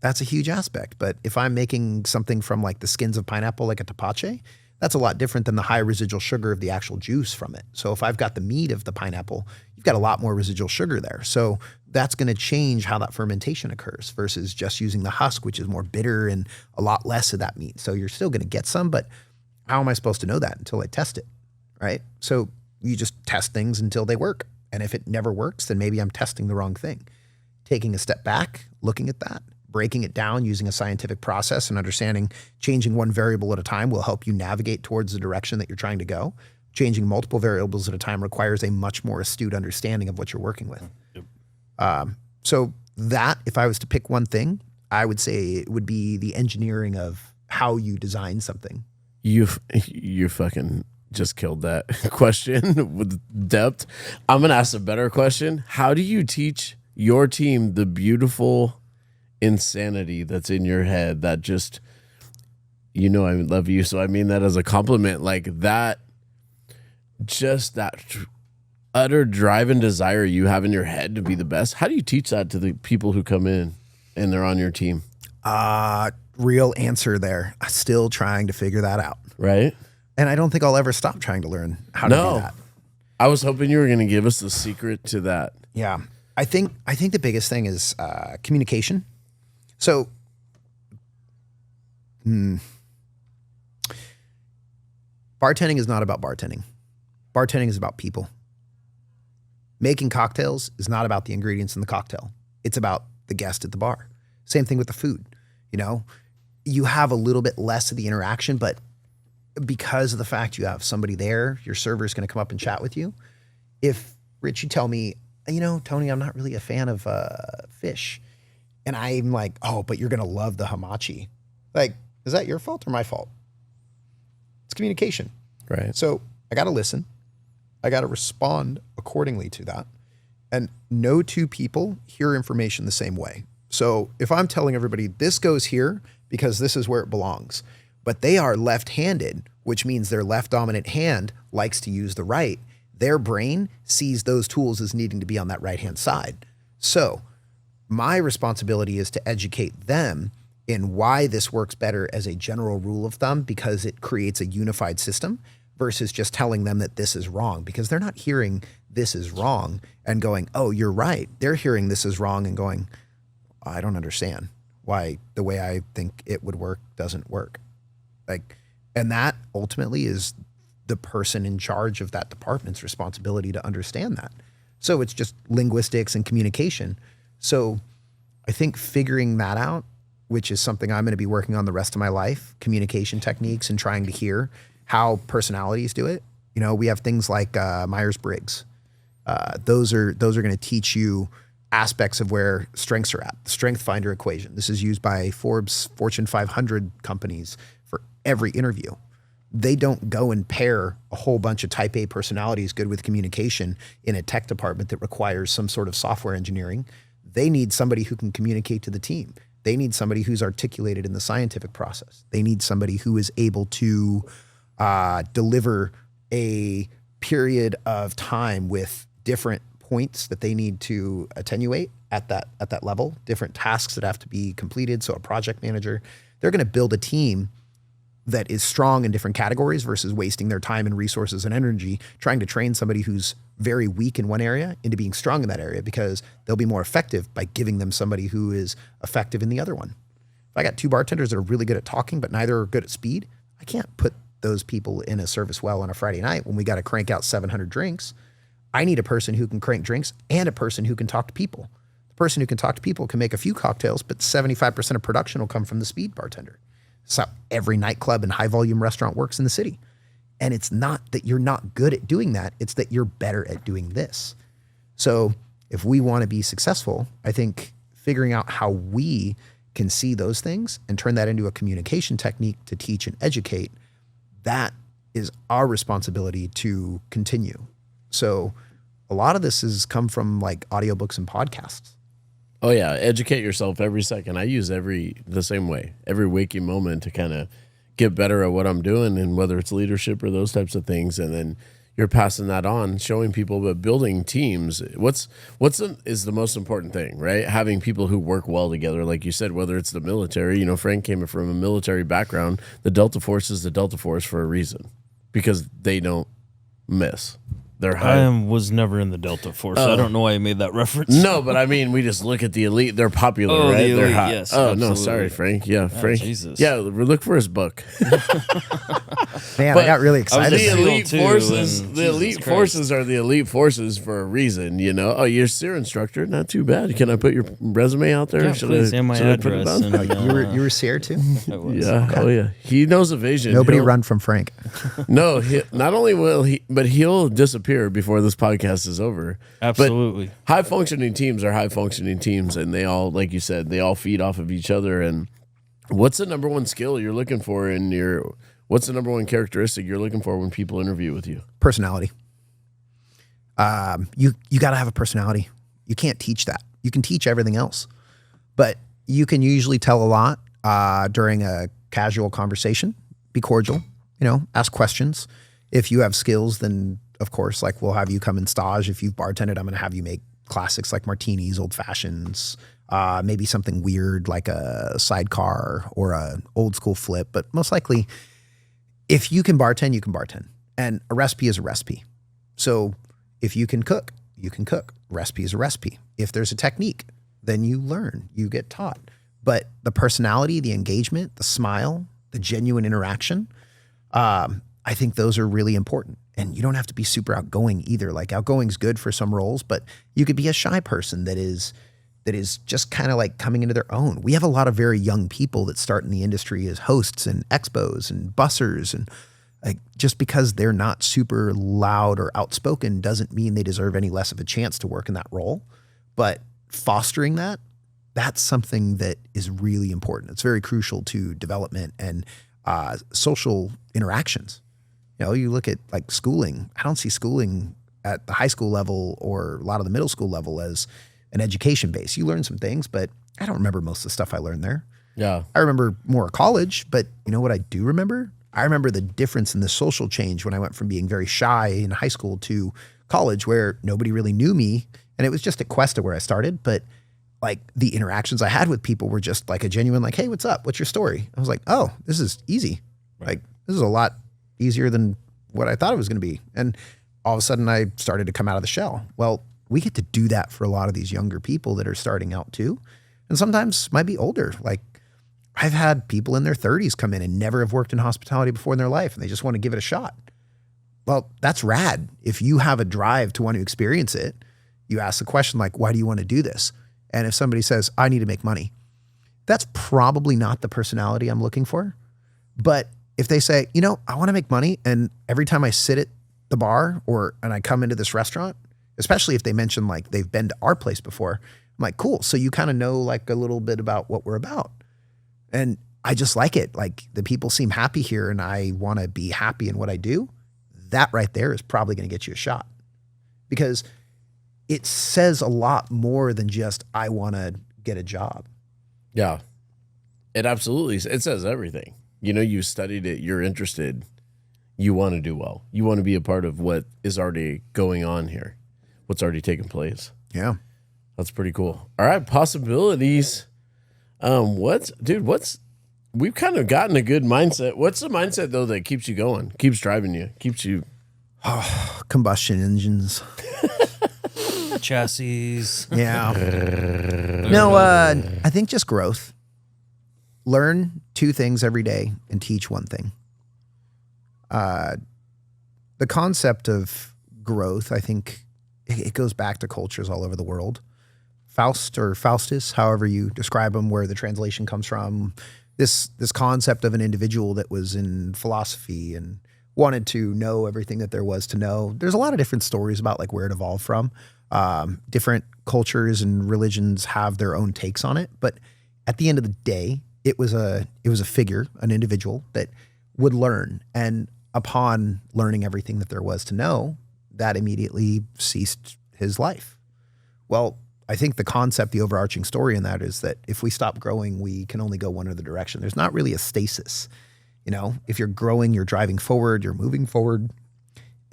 that's a huge aspect. But if I'm making something from like the skins of pineapple, like a tepache, that's a lot different than the high residual sugar of the actual juice from it. So if I've got the meat of the pineapple, you've got a lot more residual sugar there. So that's going to change how that fermentation occurs versus just using the husk, which is more bitter and a lot less of that meat. So you're still going to get some, but how am I supposed to know that until I test it, right? So you just test things until they work. And if it never works, then maybe I'm testing the wrong thing. Taking a step back, looking at that, breaking it down using a scientific process and understanding changing one variable at a time will help you navigate towards the direction that you're trying to go. Changing multiple variables at a time requires a much more astute understanding of what you're working with. Yep. So that, if I was to pick one thing, I would say it would be the engineering of how you design something. You fucking just killed that question with depth. I'm going to ask a better question. How do you teach your team the beautiful insanity that's in your head that just, I love you, so I mean that as a compliment, like that, just that utter drive and desire you have in your head to be the best? How do you teach that to the people who come in and they're on your team? Real answer there. I'm still trying to figure that out. Right. And I don't think I'll ever stop trying to learn how to do that. I was hoping you were going to give us the secret to that. Yeah. I think the biggest thing is communication. So, bartending is not about bartending. Bartending is about people. Making cocktails is not about the ingredients in the cocktail. It's about the guest at the bar. Same thing with the food. You have a little bit less of the interaction, but because of the fact you have somebody there, your server is going to come up and chat with you. If Rich, you tell me, Tony, I'm not really a fan of fish. And I'm like, oh, but you're going to love the hamachi. Like, is that your fault or my fault? It's communication. Right. So I got to listen. I got to respond accordingly to that. And no two people hear information the same way. So if I'm telling everybody this goes here because this is where it belongs, but they are left-handed, which means their left dominant hand likes to use the right, their brain sees those tools as needing to be on that right-hand side. So my responsibility is to educate them in why this works better as a general rule of thumb because it creates a unified system versus just telling them that this is wrong because they're not hearing this is wrong and going, oh, you're right. They're hearing this is wrong and going, I don't understand why the way I think it would work doesn't work. And that ultimately is the person in charge of that department's responsibility to understand that. So it's just linguistics and communication. So I think figuring that out, which is something I'm going to be working on the rest of my life, communication techniques and trying to hear how personalities do it. We have things like Myers-Briggs. Those are going to teach you aspects of where strengths are at, the strength finder equation. This is used by Forbes Fortune 500 companies for every interview. They don't go and pair a whole bunch of type A personalities good with communication in a tech department that requires some sort of software engineering. They need somebody who can communicate to the team. They need somebody who's articulated in the scientific process. They need somebody who is able to deliver a period of time with different points that they need to attenuate at that level, different tasks that have to be completed. So a project manager, they're going to build a team that is strong in different categories versus wasting their time and resources and energy trying to train somebody who's very weak in one area into being strong in that area because they'll be more effective by giving them somebody who is effective in the other one. If I got two bartenders that are really good at talking, but neither are good at speed, I can't put those people in a service well on a Friday night when we got to crank out 700 drinks. I need a person who can crank drinks and a person who can talk to people. The person who can talk to people can make a few cocktails, but 75% of production will come from the speed bartender. So every nightclub and high volume restaurant works in the city. And it's not that you're not good at doing that. It's that you're better at doing this. So if we want to be successful, I think figuring out how we can see those things and turn that into a communication technique to teach and educate, that is our responsibility to continue. So a lot of this has come from like audiobooks and podcasts. Oh yeah, educate yourself every second. I use the same way, every waking moment to kind of get better at what I'm doing, and whether it's leadership or those types of things, and then you're passing that on, showing people, but building teams. Is the most important thing, right? Having people who work well together, like you said, whether it's the military. Frank came from a military background. The Delta Force is the Delta Force for a reason, because they don't miss. They're high. was never in the Delta Force. I don't know why I made that reference. No, but I mean, we just look at the elite. They're popular, Oh, right? the They're elite, hot. yes, oh, no, absolutely. sorry, Frank. Yeah, Frank. Jesus. Yeah, look for his book. Man, But I got really I excited. was The just- elite too, forces, and the Jesus elite Christ. forces are the elite forces for a reason. Oh, you're a SEER instructor. Not too bad. Can I put your resume out there? Yeah, Should please, I, and my should I put it address. on? And, You were seer too? I was. Yeah. Oh, yeah. He knows a vision. Nobody He'll- run from Frank. No, not only will he, but he'll disappear before this podcast is over. Absolutely. High functioning teams are high functioning teams, and they all, like you said, they all feed off of each other. And what's the number one skill you're looking for what's the number one characteristic you're looking for when people interview with you? Personality. You got to have a personality. You can't teach that. You can teach everything else, but you can usually tell a lot during a casual conversation. Be cordial, ask questions. If you have skills, then of course, like we'll have you come and stage. If you've bartended, I'm going to have you make classics like martinis, old fashions, maybe something weird like a sidecar or a old school flip. But most likely, if you can bartend, you can bartend. And a recipe is a recipe. So if you can cook, you can cook. Recipe is a recipe. If there's a technique, then you learn, you get taught. But the personality, the engagement, the smile, the genuine interaction, I think those are really important. And you don't have to be super outgoing either. Like outgoing is good for some roles, but you could be a shy person that is just kind of like coming into their own. We have a lot of very young people that start in the industry as hosts and expos and bussers, and like just because they're not super loud or outspoken doesn't mean they deserve any less of a chance to work in that role. But fostering that's something that is really important. It's very crucial to development and social interactions. You look at like schooling. I don't see schooling at the high school level or a lot of the middle school level as an education base. You learn some things, but I don't remember most of the stuff I learned there. Yeah. I remember more college, but you know what I do remember? I remember the difference in the social change when I went from being very shy in high school to college where nobody really knew me. And it was just at Cuesta where I started, but like the interactions I had with people were just like a genuine, like, hey, what's up? What's your story? I was like, oh, this is easy. Right. Like this is a lot easier than what I thought it was going to be. And all of a sudden I started to come out of the shell. Well, we get to do that for a lot of these younger people that are starting out too. And sometimes might be older. Like I've had people in their 30s come in and never have worked in hospitality before in their life, and they just want to give it a shot. Well, that's rad. If you have a drive to want to experience it, you ask the question like, why do you want to do this? And if somebody says, I need to make money, that's probably not the personality I'm looking for. But if they say, I want to make money, and every time I sit at the bar and I come into this restaurant, especially if they mention like they've been to our place before, I'm like, cool. So you kind of know like a little bit about what we're about. And I just like it. Like the people seem happy here and I want to be happy in what I do. That right there is probably going to get you a shot, because it says a lot more than just, I want to get a job. Yeah. It says everything. You studied it, you're interested, you want to do well. You want to be a part of what is already going on here, what's already taking place. Yeah. That's pretty cool. All right, possibilities. We've kind of gotten a good mindset. What's the mindset though that keeps you going, keeps driving you, keeps you? Combustion engines. Chassis. Yeah. No, I think just growth. Learn 2 things every day and teach 1 thing. The concept of growth, I think it goes back to cultures all over the world. Faust or Faustus, however you describe them, where the translation comes from, this concept of an individual that was in philosophy and wanted to know everything that there was to know. There's a lot of different stories about like where it evolved from. Different cultures and religions have their own takes on it, but at the end of the day, it was a figure, an individual that would learn. And upon learning everything that there was to know, that immediately ceased his life. Well, I think the concept, the overarching story in that is that if we stop growing, we can only go one other direction. There's not really a stasis. You know, if you're growing, you're driving forward, you're moving forward.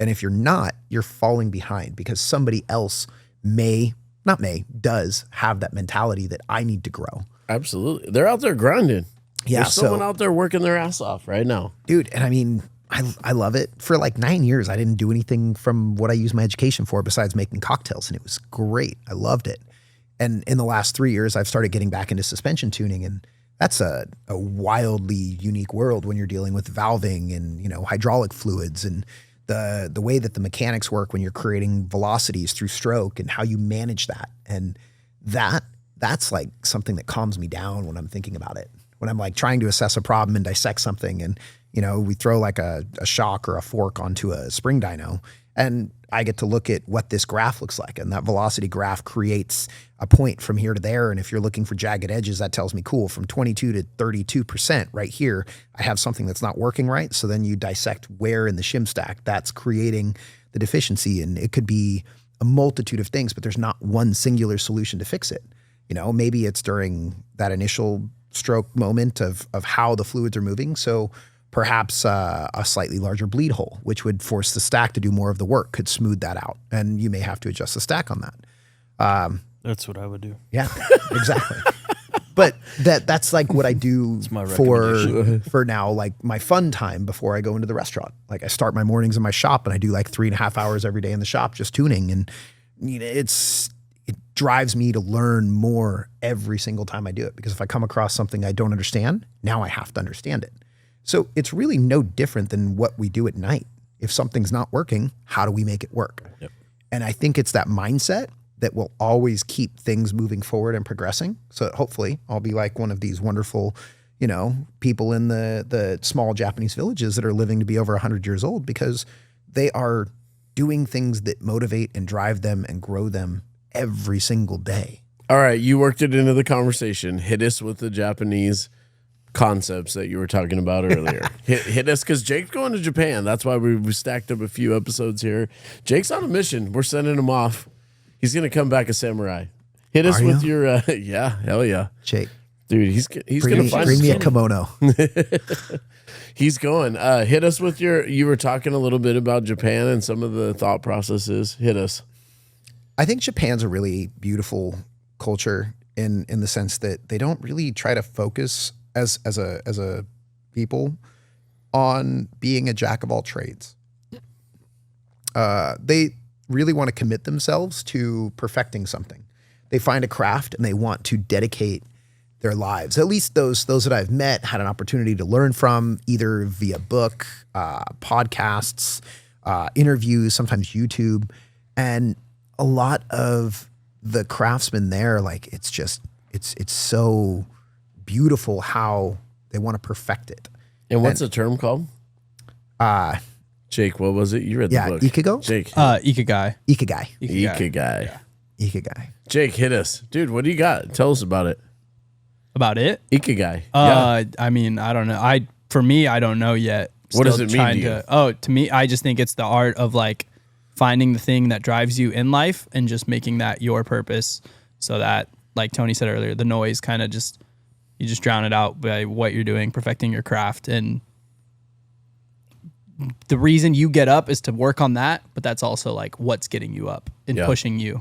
And if you're not, you're falling behind because somebody else does have that mentality that I need to grow. Absolutely. They're out there grinding. Yeah. There's someone out there working their ass off right now. Dude, and I mean, I love it. For like 9 years, I didn't do anything from what I used my education for besides making cocktails, and it was great. I loved it. And in the last 3 years, I've started getting back into suspension tuning, and that's a wildly unique world when you're dealing with valving and, you know, hydraulic fluids and the way that the mechanics work when you're creating velocities through stroke and how you manage that. And that's like something that calms me down when I'm thinking about it. When I'm like trying to assess a problem and dissect something, and, you know, we throw like a shock or a fork onto a spring dyno, and I get to look at what this graph looks like. And that velocity graph creates a point from here to there. And if you're looking for jagged edges, that tells me, cool, from 22 to 32% right here, I have something that's not working right. So then you dissect where in the shim stack that's creating the deficiency. And it could be a multitude of things, but there's not one singular solution to fix it. You know, maybe it's during that initial stroke moment of how the fluids are moving. So perhaps a slightly larger bleed hole, which would force the stack to do more of the work, could smooth that out. And you may have to adjust the stack on that. That's what I would do. Yeah, exactly. But that's like what I do my for now, like my fun time before I go into the restaurant. Like I start my mornings in my shop and I do like 3.5 hours every day in the shop just tuning. And you know, it drives me to learn more every single time I do it, because if I come across something I don't understand, now I have to understand it. So it's really no different than what we do at night. If something's not working, how do we make it work? Yep. And I think it's that mindset that will always keep things moving forward and progressing. So hopefully I'll be like one of these wonderful, you know, people in the small Japanese villages that are living to be over 100 years old, because they are doing things that motivate and drive them and grow them every single day. All right, you worked it into the conversation. Hit us with the Japanese concepts that you were talking about earlier. hit us, because Jake's going to Japan. That's why we stacked up a few episodes here. Jake's on a mission. We're sending him off. He's going to come back a samurai. Hit us with your yeah, hell yeah, Jake. Dude, he's going to bring me a kimono. He's going. Hit us with you were talking a little bit about Japan and some of the thought processes. Hit us. I think Japan's a really beautiful culture in the sense that they don't really try to focus as a people on being a jack of all trades. They really want to commit themselves to perfecting something. They find a craft and they want to dedicate their lives. At least those that I've met, had an opportunity to learn from, either via book, podcasts, interviews, sometimes YouTube. And a lot of the craftsmen there, like it's so beautiful how they want to perfect it. And what's the term called? Jake, what was it? You read the book. Ikigo? Jake. Ikigai. Ikigai. Ikigai. Yeah. Ikigai. Jake, hit us. Dude, what do you got? Tell us about it. About it? Ikigai. I mean, I don't know. For me, I don't know yet. What does it mean to you? To me, I just think it's the art of like finding the thing that drives you in life and just making that your purpose, so that, like Tony said earlier, the noise kind of you just drown it out by what you're doing, perfecting your craft. And the reason you get up is to work on that, but that's also like what's getting you up and pushing you.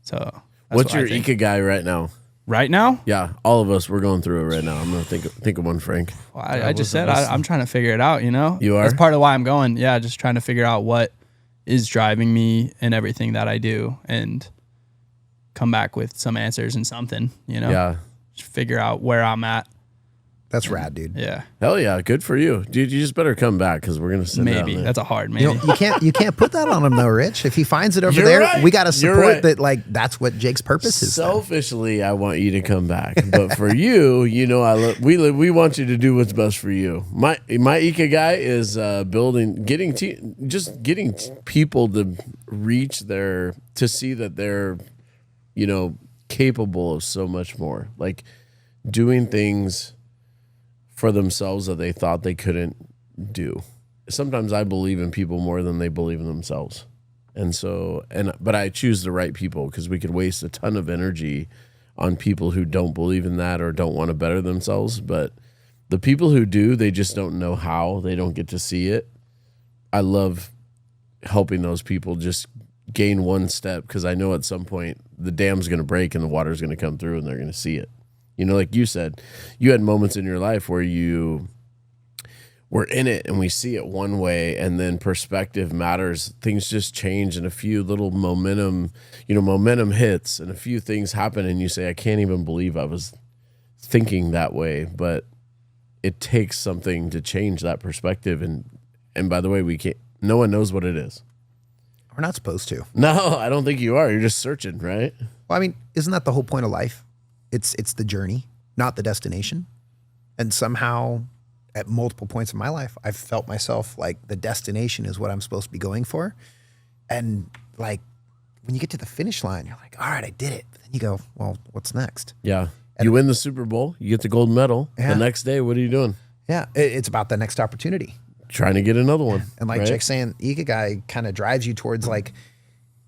So that's what's what your Ikigai right now? Right now? Yeah, all of us, we're going through it right now. I'm going to think of one, Frank. Well, I just said I'm trying to figure it out, you know? You are? That's part of why I'm going. Yeah, just trying to figure out what is driving me in everything that I do and come back with some answers and something, you know? Yeah. Just figure out where I'm at. That's rad, dude. Yeah. Hell yeah, good for you. Dude, you just better come back, because we're going to send Maybe. down there. That's a hard maybe. You can't put that on him though, Rich. If he finds it over there, right. we got to support right. that. Like that's what Jake's purpose is. Selfishly, I want you to come back, but for you, you know, we want you to do what's best for you. My Ikigai is getting people to reach to see that they're, you know, capable of so much more, like doing things for themselves that they thought they couldn't do. sometimes I believe in people more than they believe in themselves. And so, but I choose the right people, because we could waste a ton of energy on people who don't believe in that or don't want to better themselves. But the people who do, they just don't know how. They don't get to see it. I love helping those people just gain one step, because I know at some point the dam's going to break and the water's going to come through and they're going to see it. You know, like you said, you had moments in your life where you were in it and we see it one way, and then perspective matters. Things just change, and a few little momentum hits, and a few things happen, and you say, I can't even believe I was thinking that way. But it takes something to change that perspective. And by the way, no one knows what it is. We're not supposed to. No, I don't think you are. You're just searching, right? Well, I mean, isn't that the whole point of life? It's the journey, not the destination. And somehow, at multiple points in my life, I've felt myself like the destination is what I'm supposed to be going for. And like, when you get to the finish line, you're like, all right, I did it. But then you go, well, what's next? Yeah. You win the Super Bowl, you get the gold medal. Yeah. The next day, what are you doing? Yeah, it's about the next opportunity. Trying to get another one. And like right? Jake's saying, Ikigai kind of drives you towards like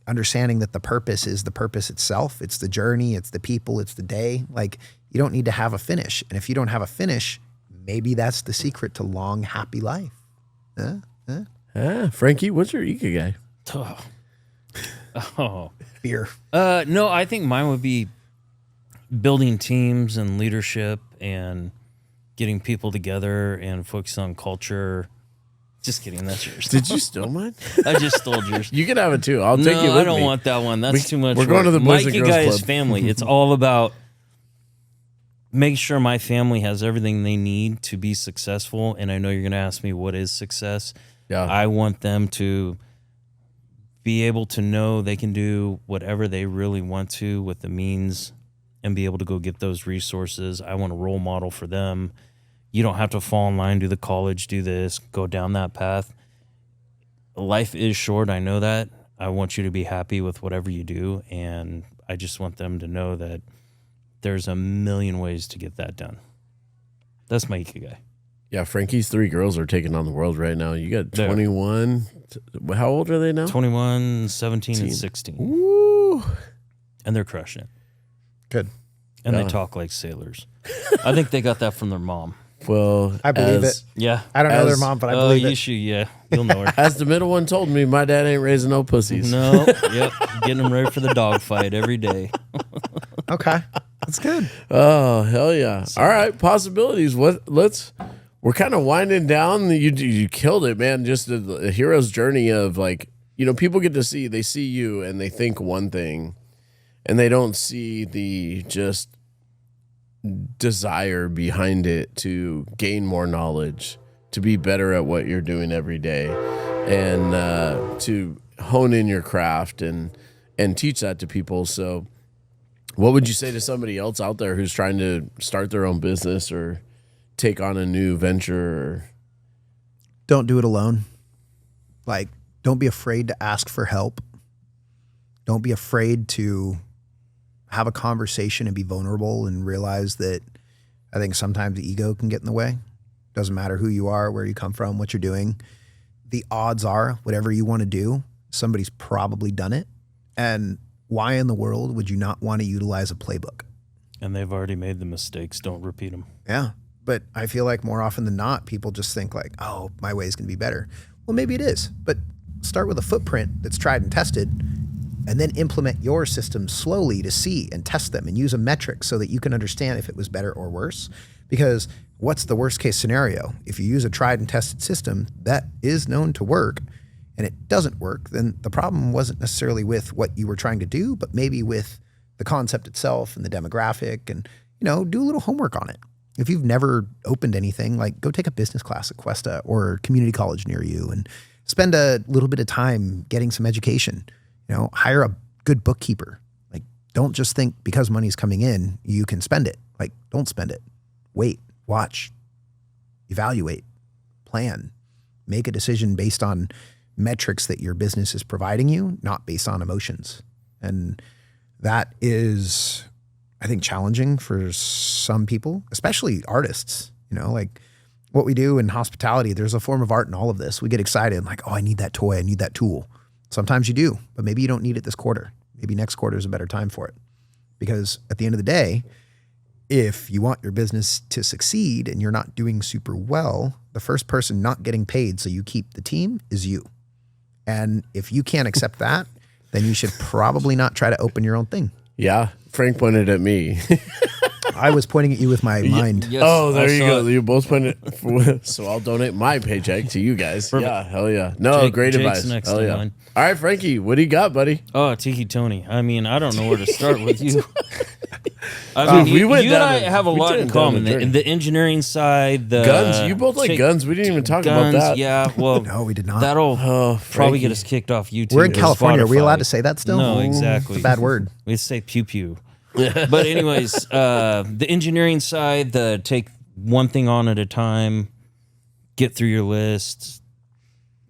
understanding that the purpose is the purpose itself. It's the journey, it's the people, it's the day. Like, you don't need to have a finish. And if you don't have a finish, maybe that's the secret to long, happy life. Frankie, what's your Ikigai? Oh. Fear. No, I think mine would be building teams and leadership and getting people together and focus on culture. Just kidding. That's yours. Did you steal mine? I just stole yours. You can have it too. I'll take No, you with I don't me. want that one. That's too much. We're going to the Boys my and Girls Ikigai is Club. family. It's all about make sure my family has everything they need to be successful. And I know you're going to ask me, what is success? Yeah. I want them to be able to know they can do whatever they really want to with the means and be able to go get those resources. I want a role model for them. You don't have to fall in line, do the college, do this, go down that path. Life is short. I know that. I want you to be happy with whatever you do. And I just want them to know that there's a million ways to get that done. That's my Ikigai. Yeah, Frankie's 3 girls are taking on the world right now. You got They're- 21. How old are they now? 21, 17, and 16. Ooh. And they're crushing it. Good. And Yeah. they talk like sailors. I think they got that from their mom. Well, I believe it. Yeah. I don't know their As- mom, but I believe you it. should, yeah. You'll know her. As the middle one told me, my dad ain't raising no pussies. No. Yep. Getting them ready for the dog fight every day. Okay. That's good. Oh, hell yeah. All right, possibilities. We're kind of winding down. You killed it, man. Just a hero's journey of like, people get to they see you and they think one thing and they don't see the just desire behind it to gain more knowledge, to be better at what you're doing every day, and to hone in your craft and teach that to people. So what would you say to somebody else out there who's trying to start their own business or take on a new venture? Don't do it alone. Like, don't be afraid to ask for help. Don't be afraid to have a conversation and be vulnerable and realize that I think sometimes the ego can get in the way. Doesn't matter who you are, where you come from, what you're doing. The odds are whatever you want to do, somebody's probably done it. And why in the world would you not want to utilize a playbook? And they've already made the mistakes. Don't repeat them. Yeah. But I feel like more often than not, people just think like, oh, my way is going to be better. Well, maybe it is, but start with a footprint that's tried and tested, and then implement your systems slowly to see and test them and use a metric so that you can understand if it was better or worse. Because what's the worst case scenario? If you use a tried and tested system that is known to work and it doesn't work, then the problem wasn't necessarily with what you were trying to do, but maybe with the concept itself and the demographic, and, do a little homework on it. If you've never opened anything, like go take a business class at Cuesta or community college near you and spend a little bit of time getting some education. Hire a good bookkeeper. Like, don't just think because money's coming in, you can spend it. Like, don't spend it. Wait, watch, evaluate, plan, make a decision based on metrics that your business is providing you, not based on emotions. And that is, I think, challenging for some people, especially artists. Like what we do in hospitality, there's a form of art in all of this. We get excited like, oh, I need that toy. I need that tool. Sometimes you do, but maybe you don't need it this quarter. Maybe next quarter is a better time for it. Because at the end of the day, if you want your business to succeed and you're not doing super well, the first person not getting paid so you keep the team is you. And if you can't accept that, then you should probably not try to open your own thing. Yeah. Frank pointed at me. I was pointing at you with my mind. Yes, Oh, there I you saw go. it. You both pointed. So I'll donate my paycheck to you guys. Perfect. Yeah, hell yeah. No, great Jake's advice. next Hell in yeah. line. All right, Frankie, what do you got, buddy? Oh, Tiki Tony. I mean, I don't know where to start with you. I mean, we you went and down I a- have a we lot did in down common. a journey. The engineering side, the Guns. You both like chick- guns. We didn't even talk about guns. that. Yeah, well, No, we did not. that'll Oh, probably Frankie. get us kicked off YouTube. We're in or California. Are we Spotify. allowed to say that still? No, exactly. It's a bad word. We say pew pew. But anyways, the engineering side, the take one thing on at a time, get through your list,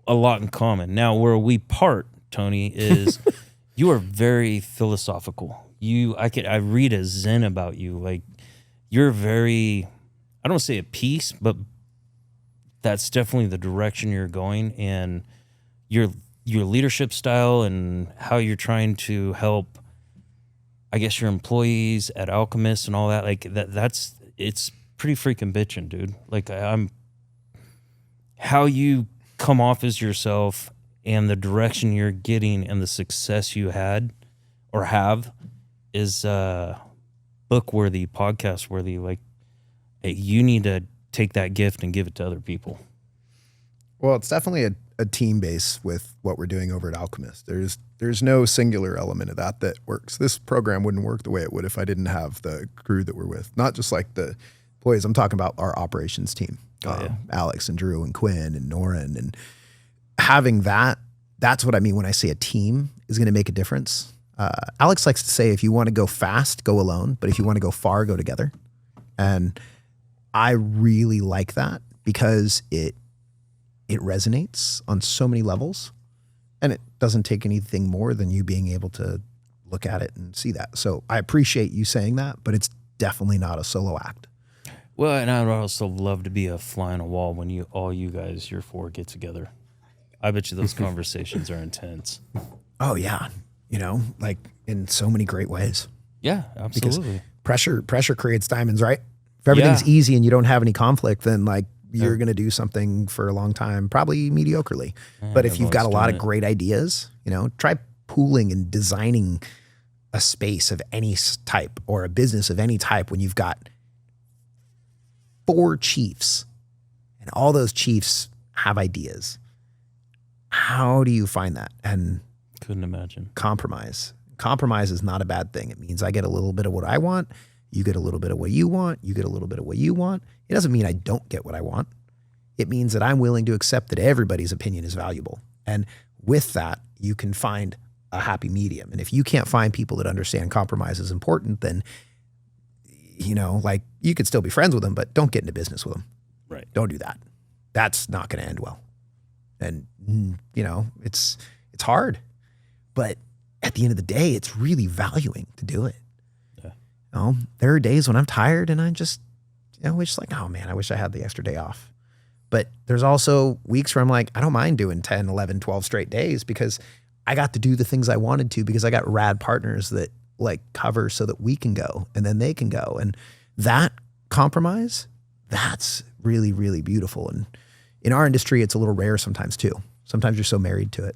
a lot in common. Now, where we part, Tony, is you are very philosophical. I read a zen about you. Like you're very, I don't say at peace, but that's definitely the direction you're going, and your leadership style and how you're trying to help, I guess, your employees at Alchemist and all that, like it's pretty freaking bitching, dude. Like I'm how you come off as yourself and the direction you're getting and the success you had or have is book worthy, podcast worthy. Like you need to take that gift and give it to other people. Well, it's definitely a team base with what we're doing over at Alchemist. There's no singular element of that works. This program wouldn't work the way it would if I didn't have the crew that we're with. Not just like the employees. I'm talking about our operations team. Alex and Drew and Quinn and Norin, and having that's what I mean when I say a team is going to make a difference. Alex likes to say, if you want to go fast, go alone. But if you want to go far, go together. And I really like that because it resonates on so many levels, and it doesn't take anything more than you being able to look at it and see that. So I appreciate you saying that, but it's definitely not a solo act. Well, and I'd also love to be a fly on a wall when you guys, your four, get together. I bet you those conversations are intense. Oh yeah. Like in so many great ways. Yeah, absolutely. Pressure creates diamonds, right? If everything's easy and you don't have any conflict, then like you're going to do something for a long time, probably mediocrely. But if you've got a lot of great ideas, try pooling and designing a space of any type or a business of any type when you've got 4 chiefs and all those chiefs have ideas. How do you find that? And couldn't imagine. compromise. Compromise is not a bad thing. It means I get a little bit of what I want. You get a little bit of what you want. You get a little bit of what you want. It doesn't mean I don't get what I want. It means that I'm willing to accept that everybody's opinion is valuable. And with that, you can find a happy medium. And if you can't find people that understand compromise is important, then, like you could still be friends with them, but don't get into business with them. Right. Don't do that. That's not going to end well. And, it's hard. But at the end of the day, it's really valuing to do it. Yeah. There are days when I'm tired and I just, wish like, oh man, I wish I had the extra day off. But there's also weeks where I'm like, I don't mind doing 10, 11, 12 straight days because I got to do the things I wanted to because I got rad partners that like cover so that we can go and then they can go. And that compromise, that's really, really beautiful. And in our industry, it's a little rare sometimes too. Sometimes you're so married to it.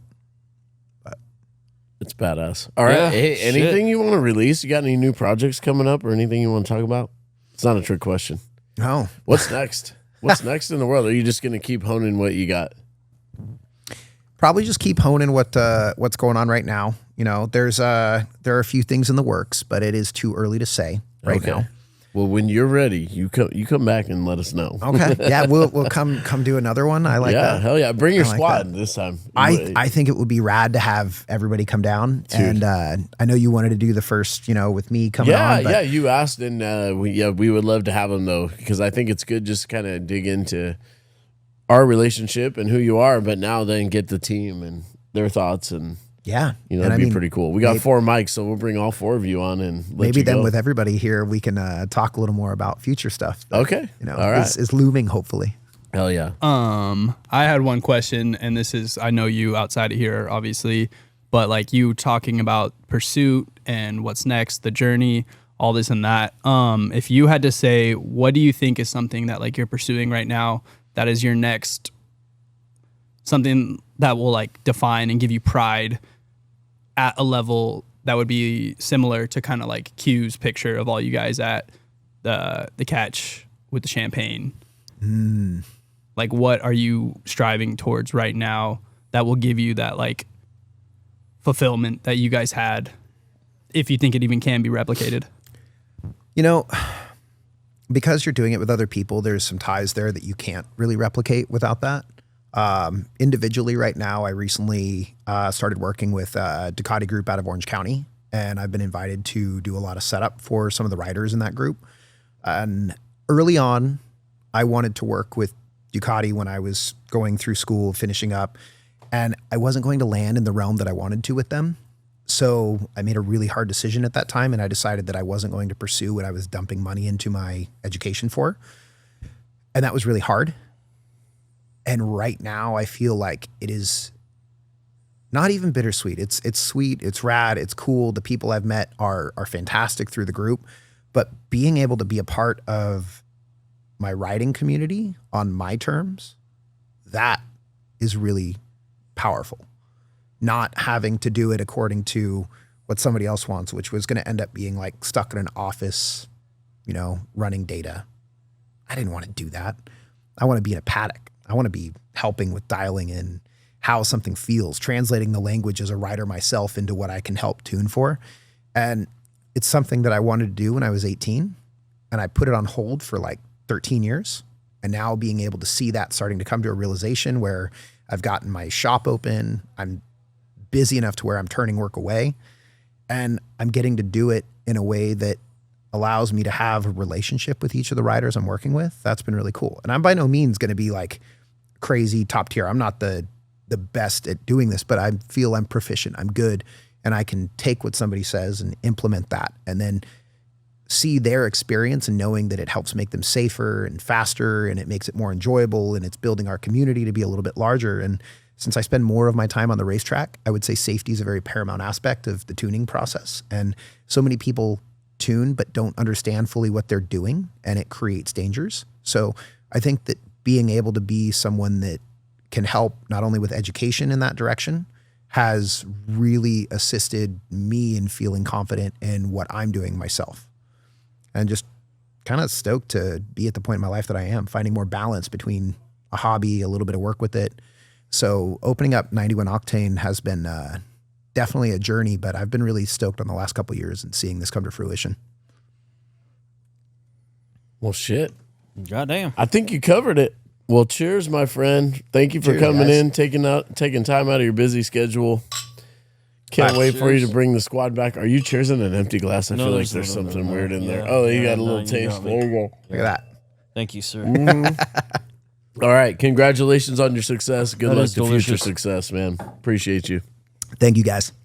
It's badass. All right. Yeah, Hey, shit. anything you want to release? You got any new projects coming up or anything you want to talk about? It's not a trick question. Oh, What's next? What's next in the world? Are you just going to keep honing what you got? probably just keep honing what's going on right now. There are a few things in the works, but it is too early to say right now. Well, when you're ready, you come back and let us know. Okay. Yeah, we'll come do another one. I like that. Hell yeah. Bring your I like squad that. this time. I think it would be rad to have everybody come down. Dude. And I know you wanted to do the first, with me coming on. But you asked, and we would love to have them though, because I think it's good just kind of dig into our relationship and who you are, but now then get the team and their thoughts, and yeah, it'd be pretty cool. We got 4 mics, so we'll bring all 4 of you on and let maybe you then go. with everybody here, we can talk a little more about future stuff. That, Okay. All right. is looming, hopefully. Hell yeah. I had one question, and this is, I know you outside of here, obviously, but like you talking about pursuit and what's next, the journey, all this and that. If you had to say, what do you think is something that like you're pursuing right now that is your next, something that will like define and give you pride at a level that would be similar to kind of like Q's picture of all you guys at the catch with the champagne? Like, what are you striving towards right now that will give you that like fulfillment that you guys had, if you think it even can be replicated? You know, because you're doing it with other people, there's some ties there that you can't really replicate without that. Individually right now, I recently started working with a Ducati group out of Orange County, and I've been invited to do a lot of setup for some of the riders in that group. And early on, I wanted to work with Ducati when I was going through school, finishing up, and I wasn't going to land in the realm that I wanted to with them. So I made a really hard decision at that time, and I decided that I wasn't going to pursue what I was dumping money into my education for. And that was really hard. And right now I feel like it is not even bittersweet. It's sweet, it's rad, it's cool. The people I've met are fantastic through the group, but being able to be a part of my riding community on my terms, that is really powerful. Not having to do it according to what somebody else wants, which was going to end up being like stuck in an office, you know, running data. I didn't want to do that. I want to be in a paddock. I want to be helping with dialing in how something feels, translating the language as a rider myself into what I can help tune for. And it's something that I wanted to do when I was 18, and I put it on hold for like 13 years. And now being able to see that starting to come to a realization where I've gotten my shop open, I'm busy enough to where I'm turning work away, and I'm getting to do it in a way that allows me to have a relationship with each of the riders I'm working with. That's been really cool. And I'm by no means going to be like crazy top tier. I'm not the best at doing this, but I feel I'm proficient. I'm good. And I can take what somebody says and implement that, and then see their experience and knowing that it helps make them safer and faster, and it makes it more enjoyable, and it's building our community to be a little bit larger. And since I spend more of my time on the racetrack, I would say safety is a very paramount aspect of the tuning process. And so many people tune but don't understand fully what they're doing, and it creates dangers. So I think that being able to be someone that can help not only with education in that direction has really assisted me in feeling confident in what I'm doing myself. And just kind of stoked to be at the point in my life that I am, finding more balance between a hobby, a little bit of work with it. So opening up 91 Octane has been definitely a journey, but I've been really stoked on the last couple of years and seeing this come to fruition. Well, shit. Goddamn. I think you covered it. Well, cheers, my friend. Thank you for Cheers, coming guys. in, taking time out of your busy schedule. Can't wait for you to Cheers. bring the squad back. Are you cheersing an empty glass? I No, feel like there's there's a little something bit. weird in there. Yeah, Oh, you yeah, got a little no, you taste. got me. There you go. Look at that. Thank you, sir. All right. Congratulations on your success. Good That luck is to future delicious. success, man. Appreciate you. Thank you, guys.